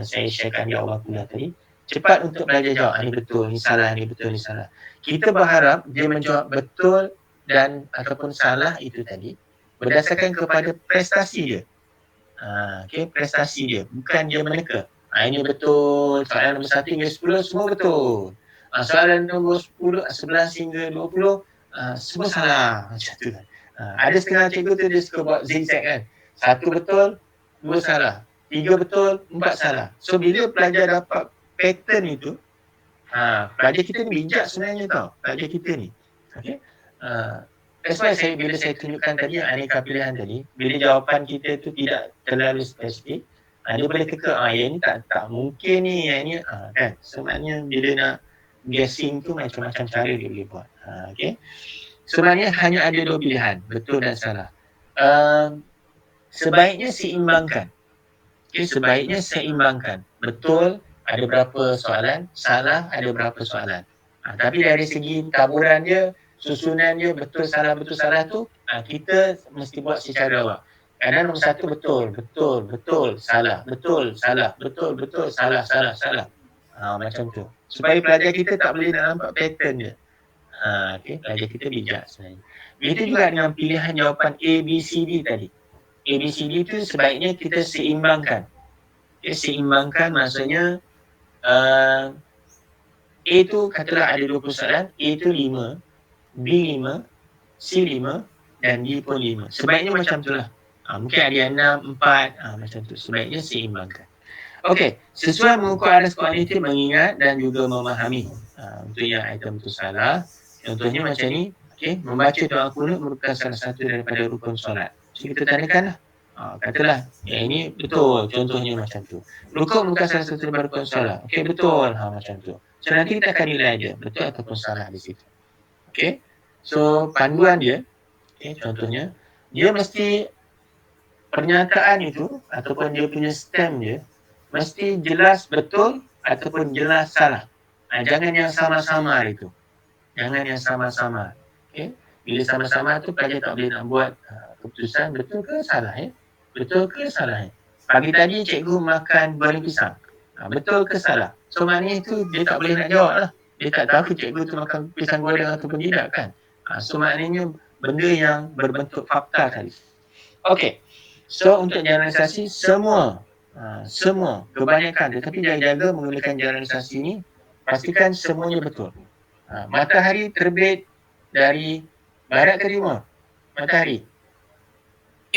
saya sharekan di awal kuliah tadi. Cepat untuk belajar jawab, ni betul, ni salah, ni betul, ni salah. Kita berharap dia menjawab betul dan ataupun salah itu tadi berdasarkan kepada prestasi dia. Okey, prestasi dia, bukan dia meneka. Ini betul, soalan nombor 1 hingga 10 semua betul. Soalan nombor 10, 11 hingga 20 semua salah. Macam tu kan. Ada setengah cikgu tu dia suka buat zigzag kan. 1 betul, 2 salah. 3 betul, 4 salah. So bila pelajar dapat pattern itu, pelajar kita ni bijak sebenarnya tau. Pelajar kita ni. Okey. That's why bila saya tunjukkan tadi aneka pilihan tadi, bila jawapan kita tu tidak terlalu spesifik, dia boleh teka, yang ni tak mungkin ni, yang ni kan. Sebenarnya bila nak guessing tu macam-macam cara dia boleh buat. Okay. Sebenarnya hanya ada dua pilihan, betul dan salah. Sebaiknya seimbangkan. Okay, sebaiknya seimbangkan. Betul ada berapa soalan, salah ada berapa soalan. Tapi dari segi taburan dia, susunan dia betul salah tu kita mesti buat secara awak. Kadang nombor 1 betul, salah, betul, salah, betul, salah. Macam tu. Supaya pelajar kita tak boleh nak nampak pattern dia. Okay, pelajar kita bijak sebenarnya. Begitu juga dengan pilihan jawapan A, B, C, D tadi. A, B, C, D tu sebaiknya kita seimbangkan. Okay, seimbangkan maksudnya A tu katalah ada 20 soalan, A tu 5, B 5, C 5 dan D pun 5. Sebaiknya macam tu lah. Mungkin ada yang 6, 4, macam tu. Sebaiknya seimbangkan. Okey, sesuai mengukur aras kognitif, mengingat dan juga memahami. Untuk yang item tu salah. Contohnya macam ni, okay, membaca doa kunut merupakan salah satu daripada rukun solat. So kita tandakan lah. Katalah, yang ini betul, contohnya macam tu. Rukun merupakan salah satu daripada rukun solat. Okey, betul, macam tu. So nanti kita akan nilai dia, betul ataupun salah di situ. Okey. So panduan dia, contohnya, dia mesti pernyataan itu ataupun dia punya stem dia mesti jelas betul ataupun jelas salah. Jangan yang sama-sama itu. Jangan yang sama-sama. Okay? Bila sama-sama tu pelajar tak boleh nak buat keputusan betul ke salah ya? Betul ke salah ya? Pagi tadi cikgu makan goreng pisang. Betul ke salah? So maknanya itu dia tak boleh nak jawab lah. Dia tak tahu cikgu tu makan pisang goreng ataupun tidak kan. So maknanya benda yang berbentuk fakta tadi. Okey. So untuk generalisasi semua kebanyakan, tetapi jaga menggunakan generalisasi ni pastikan semuanya betul. Matahari terbit dari barat ke timur? Matahari.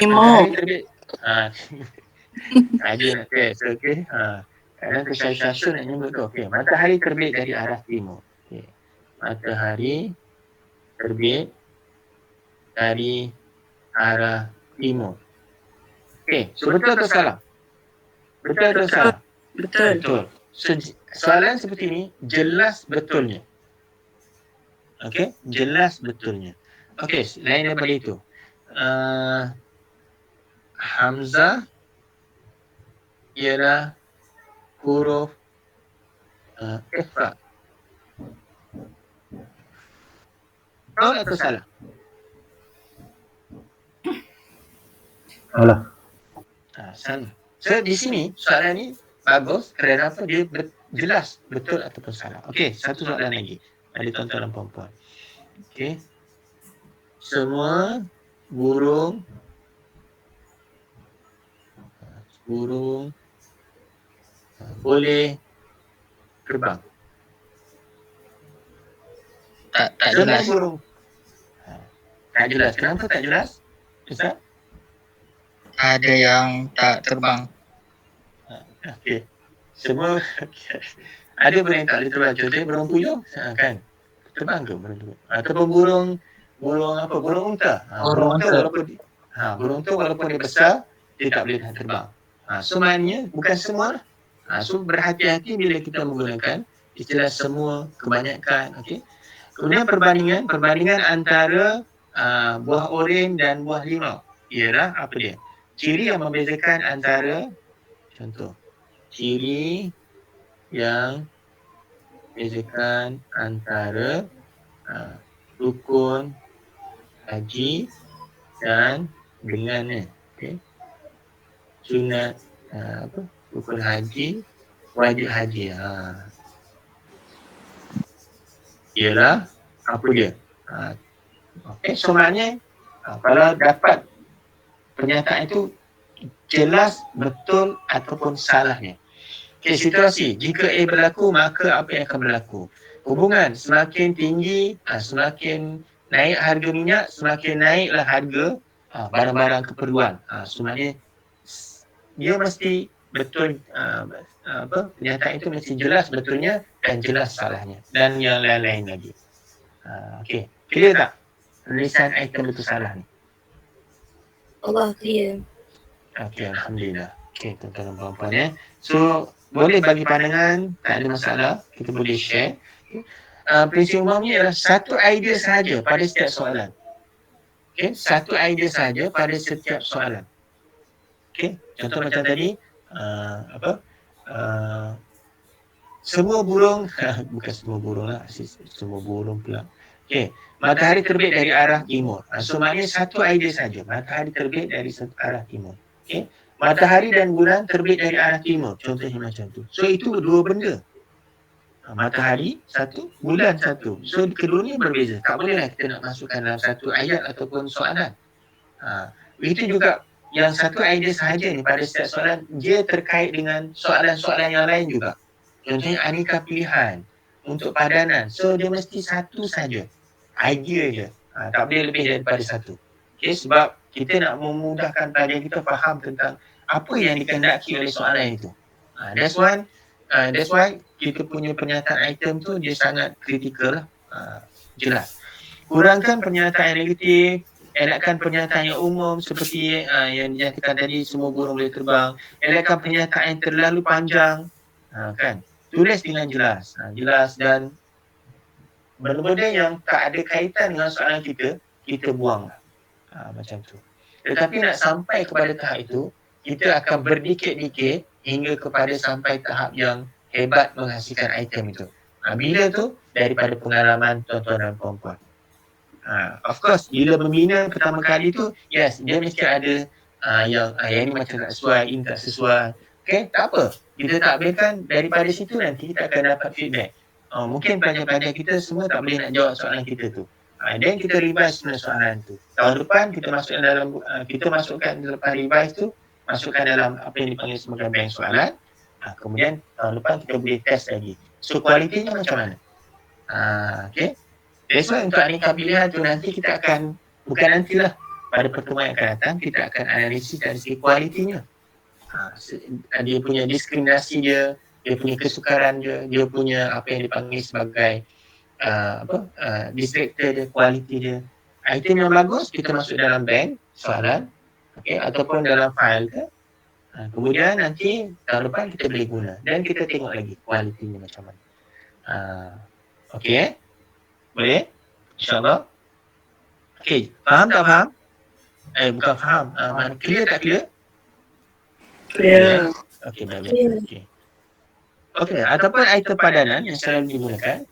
Matahari terbit. Ada nak test, okey. Kadang kesyasyasya nak nyebut tu. Okey, matahari terbit dari arah timur. Okey. Matahari terbit dari arah timur. Okey, so betul atau salah? Betul atau salah? Betul. So, soalan seperti ini jelas betulnya. Okey, jelas betulnya. Okey, lain daripada itu. Hamzah ialah huruf ikhfa. Betul atau salah? Alah. Salah. So di sini soalan ni bagus kerana apa? Dia jelas betul ataupun salah. Okey, satu soalan lagi. Ada tuan-tuan dan puan-puan. Okey. Semua burung boleh terbang. Tak Semua jelas. burung. Tak jelas. Kenapa tak jelas? Ustaz? Ada yang tak terbang. Okey. Semua ada burung yang tak boleh terbang. Contohnya burung puyuh, kan? Terbang ke burung puyuh? Ataupun burung apa? Burung unta. Burung unta. Burung unta walaupun dia besar, dia tak boleh tahan terbang. So maknanya bukan semua lah. So berhati-hati bila kita menggunakan istilah semua, kebanyakan, okey. Kemudian perbandingan antara buah oren dan buah limau ialah apa dia? Ciri yang membezakan antara, contoh, ciri yang membezakan antara rukun haji dan dengannya, okey. Sunat rukun haji, wajib haji. Ialah apa dia? Okey, so maknanya kalau dapat pernyataan itu jelas, betul ataupun salahnya. Okey, situasi. Jika A berlaku, maka apa yang akan berlaku? Hubungan semakin tinggi, semakin naik harga minyak, semakin naiklah harga barang-barang keperluan. Sebenarnya dia mesti betul, pernyataan itu mesti jelas betulnya dan jelas salahnya dan yang lain-lain lagi. Okey, clear tak? Tulisan item itu salah ni. Allah clear. Okey, alhamdulillah. Okey, tuan-tuan dan puan-puan ya. So, boleh bagi pandangan, tak ada masalah, kita boleh share. Prinsip umumnya ialah satu idea sahaja pada setiap soalan. Okey, satu idea sahaja pada setiap soalan. Okey, contoh macam tadi, semua burung, bukan semua burung lah, semua burung pula. Okey, matahari terbit dari arah timur. So maknanya satu idea saja, matahari terbit dari arah timur. Okey, matahari dan bulan terbit dari arah timur, contohnya macam tu. So itu dua benda. Matahari satu, bulan satu. So kedua ni berbeza. Tak bolehlah kita nak masukkan dalam satu ayat ataupun soalan. Itu juga yang satu idea sahaja ni pada setiap soalan, dia terkait dengan soalan-soalan yang lain juga. Contohnya aneka pilihan untuk padanan. So dia mesti satu saja. Idea je. Tak boleh lebih daripada satu. Okay, sebab kita nak memudahkan pelajar kita faham tentang apa yang dikehendaki oleh soalan itu. That's why kita punya pernyataan item tu dia sangat kritikal lah. Jelas. Kurangkan pernyataan yang negatif, elakkan pernyataan yang umum seperti yang dinyatakan tadi, semua burung boleh terbang. Elakkan pernyataan yang terlalu panjang, kan? Tulis dengan jelas, jelas, dan benda-benda yang tak ada kaitan dengan soalan kita buang. Macam tu. Tetapi nak sampai kepada tahap itu, kita akan berdikit-dikit hingga kepada sampai tahap yang hebat menghasilkan item itu. Bila tu? Daripada pengalaman tuan-tuan dan puan-puan. Of course, bila membina pertama kali tu, yes, dia mesti ada yang ini macam tak sesuai, ini tak sesuai. Okay, tak apa. Kita takbirkan, daripada situ nanti kita akan dapat feedback. Mungkin pelajar-pelajar kita semua tak boleh nak jawab soalan kita tu. Dan kita revise soalan tu. Tahun depan kita masukkan dalam, kita masukkan lepas revise tu, masukkan dalam apa yang dipanggil sebagai bank soalan. Kemudian tahun depan kita boleh test lagi. So kualitinya macam mana? Okay. That's why untuk aneka pilihan tu nanti kita akan, bukan nantilah, pada pertemuan yang akan datang kita akan analisis dari segi kualitinya. Dia punya diskriminasi dia punya kesukaran dia punya apa yang dipanggil sebagai distractor dia, kualiti dia. Item yang bagus kita masuk dalam bank soalan, okay, ataupun dalam file ke. Kemudian nanti tahun depan kita boleh guna dan kita tengok lagi kualitinya macam mana. Okey, boleh? InsyaAllah. Okey, faham tak faham? Bukan faham. Clear tak clear? Clear. Okey, baik. Okey, ataupun item padanan yang selalu digunakan.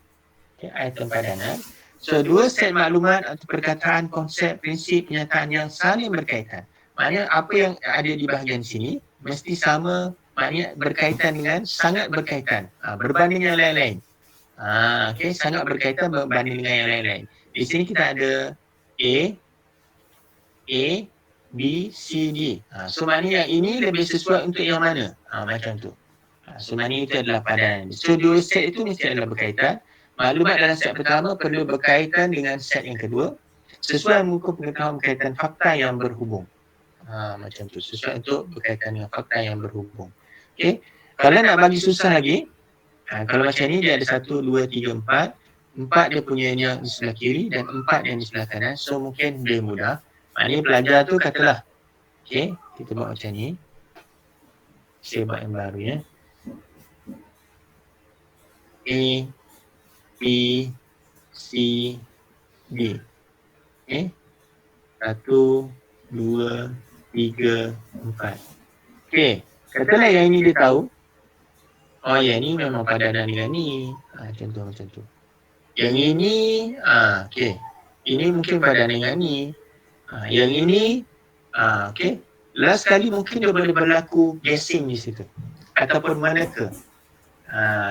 Okay, item padanan. So, dua set maklumat atau perkataan, konsep, prinsip, pernyataan yang saling berkaitan. Maknanya apa yang ada di bahagian sini mesti sama, maknanya berkaitan dengan, sangat berkaitan, berbanding yang lain-lain. Okay, sangat berkaitan berbanding dengan yang lain-lain. Di sini kita ada A, B, C, D. So maknanya yang ini lebih sesuai untuk yang mana? Macam tu. So maknanya itu adalah padanan. So dua set itu mesti adalah berkaitan. Maklumat dalam set pertama perlu berkaitan dengan set yang kedua sesuai muka pengetahuan berkaitan fakta yang berhubung. Macam tu. Sesuai untuk berkaitan dengan fakta yang berhubung. Okay. Kalau nak bagi susah lagi, kalau macam ni dia ada 1, 2, 3, 4. 4 dia punya yang di sebelah kiri dan 4 yang di sebelah kanan. So mungkin dia mudah. Maknanya pelajar tu katalah, okay, kita buat macam ni. Saya buat yang baru ya. A, B, C, D. Okay. 1, 2, 3, 4. Okay. Katalah yang ini dia tahu. Oh yang ini memang padanan dengan ni. Contoh macam tu. Yang ini, okay. Ini mungkin padanan dengan ni. Yang ini, okay. Last kali mungkin dia boleh berlaku guessing di situ. Ataupun manakah.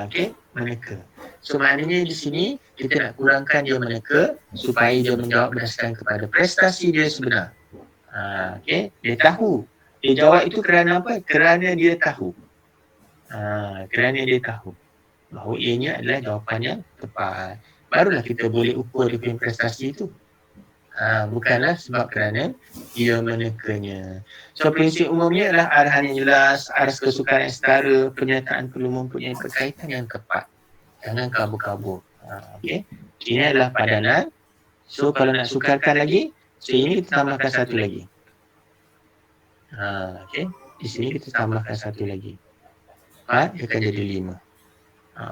Okay, manakah. So maknanya di sini kita nak kurangkan dia manakah supaya dia menjawab berdasarkan kepada prestasi dia sebenar. Okay, dia tahu. Dia jawab itu kerana apa? Kerana dia tahu. Kerana dia tahu bahawa ianya adalah jawapan yang tepat. Barulah kita boleh ukur dia punya prestasi itu. Bukanlah sebab kerana dia menekanya. So prinsip umumnya adalah arahan yang jelas, aras kesukaran yang setara, pernyataan perlu mempunyai berkaitan yang tepat. Jangan kabur-kabur. Okay. Ini adalah padanan. So kalau nak sukarkan lagi, so ini kita tambahkan satu lagi. Okay. Di sini kita tambahkan satu lagi. 4 dia akan jadi 5.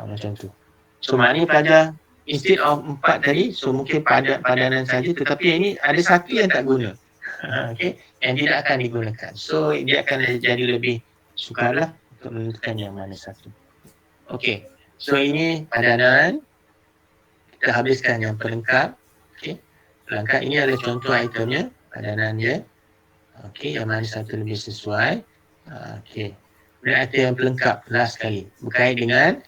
Macam tu. So maknanya pelajar instead of 4 tadi, so mungkin padanan saja, tetapi yang ini ada satu yang tak guna. Okay, yang tidak akan digunakan. So dia akan jadi lebih sukarlah untuk menentukan yang mana satu. Okay, so ini padanan. Kita habiskan yang pelengkap. Okay, pelengkap ini adalah contoh itemnya, padanan dia. Okay, yang mana satu lebih sesuai. Okay, berarti yang pelengkap last sekali berkait dengan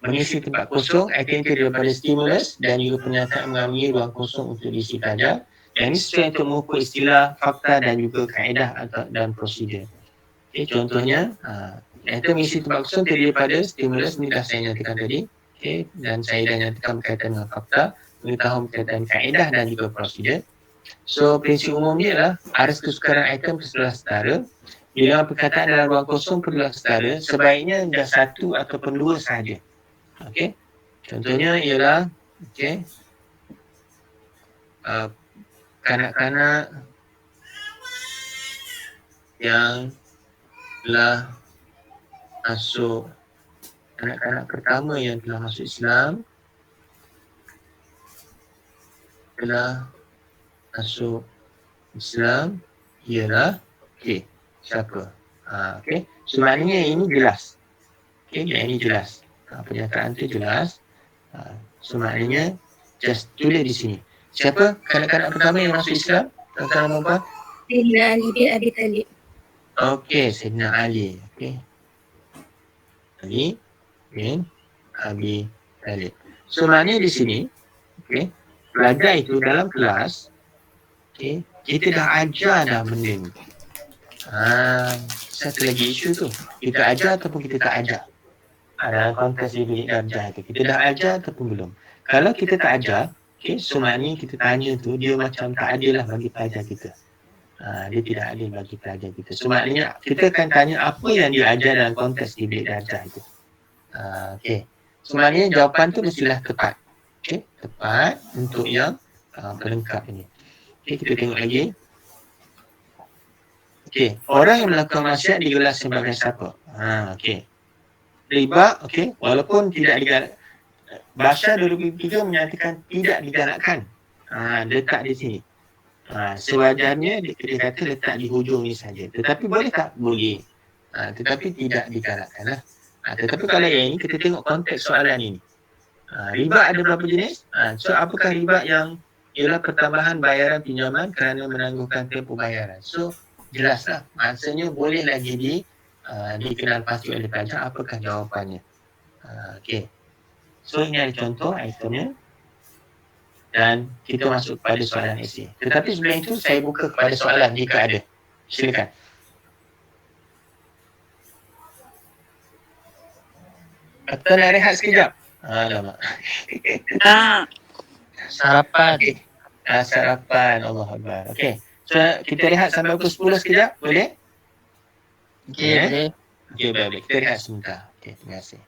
mengisi tempat kosong, aktiviti daripada stimulus dan juga pernyataan mengambil ruang kosong untuk diisi pelajar. Yang ini sesuai untuk mengukur istilah, fakta dan juga kaedah dan prosedur. Okay, contohnya, iaitu mengisi tempat kosong terdiri daripada stimulus, ini dah saya nyatakan tadi. Okay, dan saya dah nyatakan berkaitan dengan fakta, pengetahuan berkaitan kaedah dan juga prosedur. So, prinsip umumnya adalah aras kesukaran item perlulah setara. Bila perkataan dalam ruang kosong perlulah setara, sebaiknya dah 1 ataupun 2 sahaja. Okey. Contohnya ialah kanak-kanak yang telah masuk, kanak-kanak pertama yang telah masuk Islam telah masuk Islam ialah siapa? So maknanya ini jelas. Yang ini jelas. Pernyataan tu jelas. So maknanya just tulis di sini. Siapa kanak-kanak pertama yang masuk Islam? Tuan-tuan dan puan-puan? Sayyidina Ali bin Abi Talib. Okey, Sayyidina Ali. Okey. Ali bin Abi Talib. So maknanya di sini, pelajar itu dalam kelas, kita dah ajar dah benda ni. Satu lagi isu tu. Kita ajar ataupun kita tak ajar? Dalam konteks bilik darjah tu. Kita dah ajar ataupun belum? Kalau kita tak ajar, so maknanya kita tanya tu, dia macam tak adil lah bagi pelajar kita. Dia tidak adil bagi pelajar kita. So maknanya kita akan tanya apa yang dia ajar dalam konteks bilik darjah tu. So maknanya jawapan tu mestilah tepat. Tepat untuk yang pelengkap ini. Kita tengok lagi. Orang yang melakukan maksiat digelar sebagai siapa? Riba, walaupun tidak digalak. Bahasa 2003 menyatakan tidak digalakkan. Letak di sini. Sewajarnya dia kata letak di hujung ni saja. Tetapi boleh tak? Boleh. Tetapi tidak digalakkan lah. Tetapi kalau yang ini kita tengok konteks soalan ini. Riba ada berapa jenis? So apakah riba yang ialah pertambahan bayaran pinjaman kerana menangguhkan tempoh bayaran. So, jelaslah. Maksudnya boleh lagi dikenal pasti oleh pelajar apakah jawapannya. Okey. So, ini ada contoh itemnya. Dan kita masuk pada soalan esei. Tetapi sebelum itu, saya buka kepada soalan jika ada. Silakan. Kata nak rehat sekejap. Alamak. Sarapan. Okey. Sarapan. Allah Akbar. Okey. So, kita rehat sampai pukul 10 sekejap. Boleh? Okey, boleh. Okey, baik-baik. Kita rehat sebentar. Okey, terima kasih.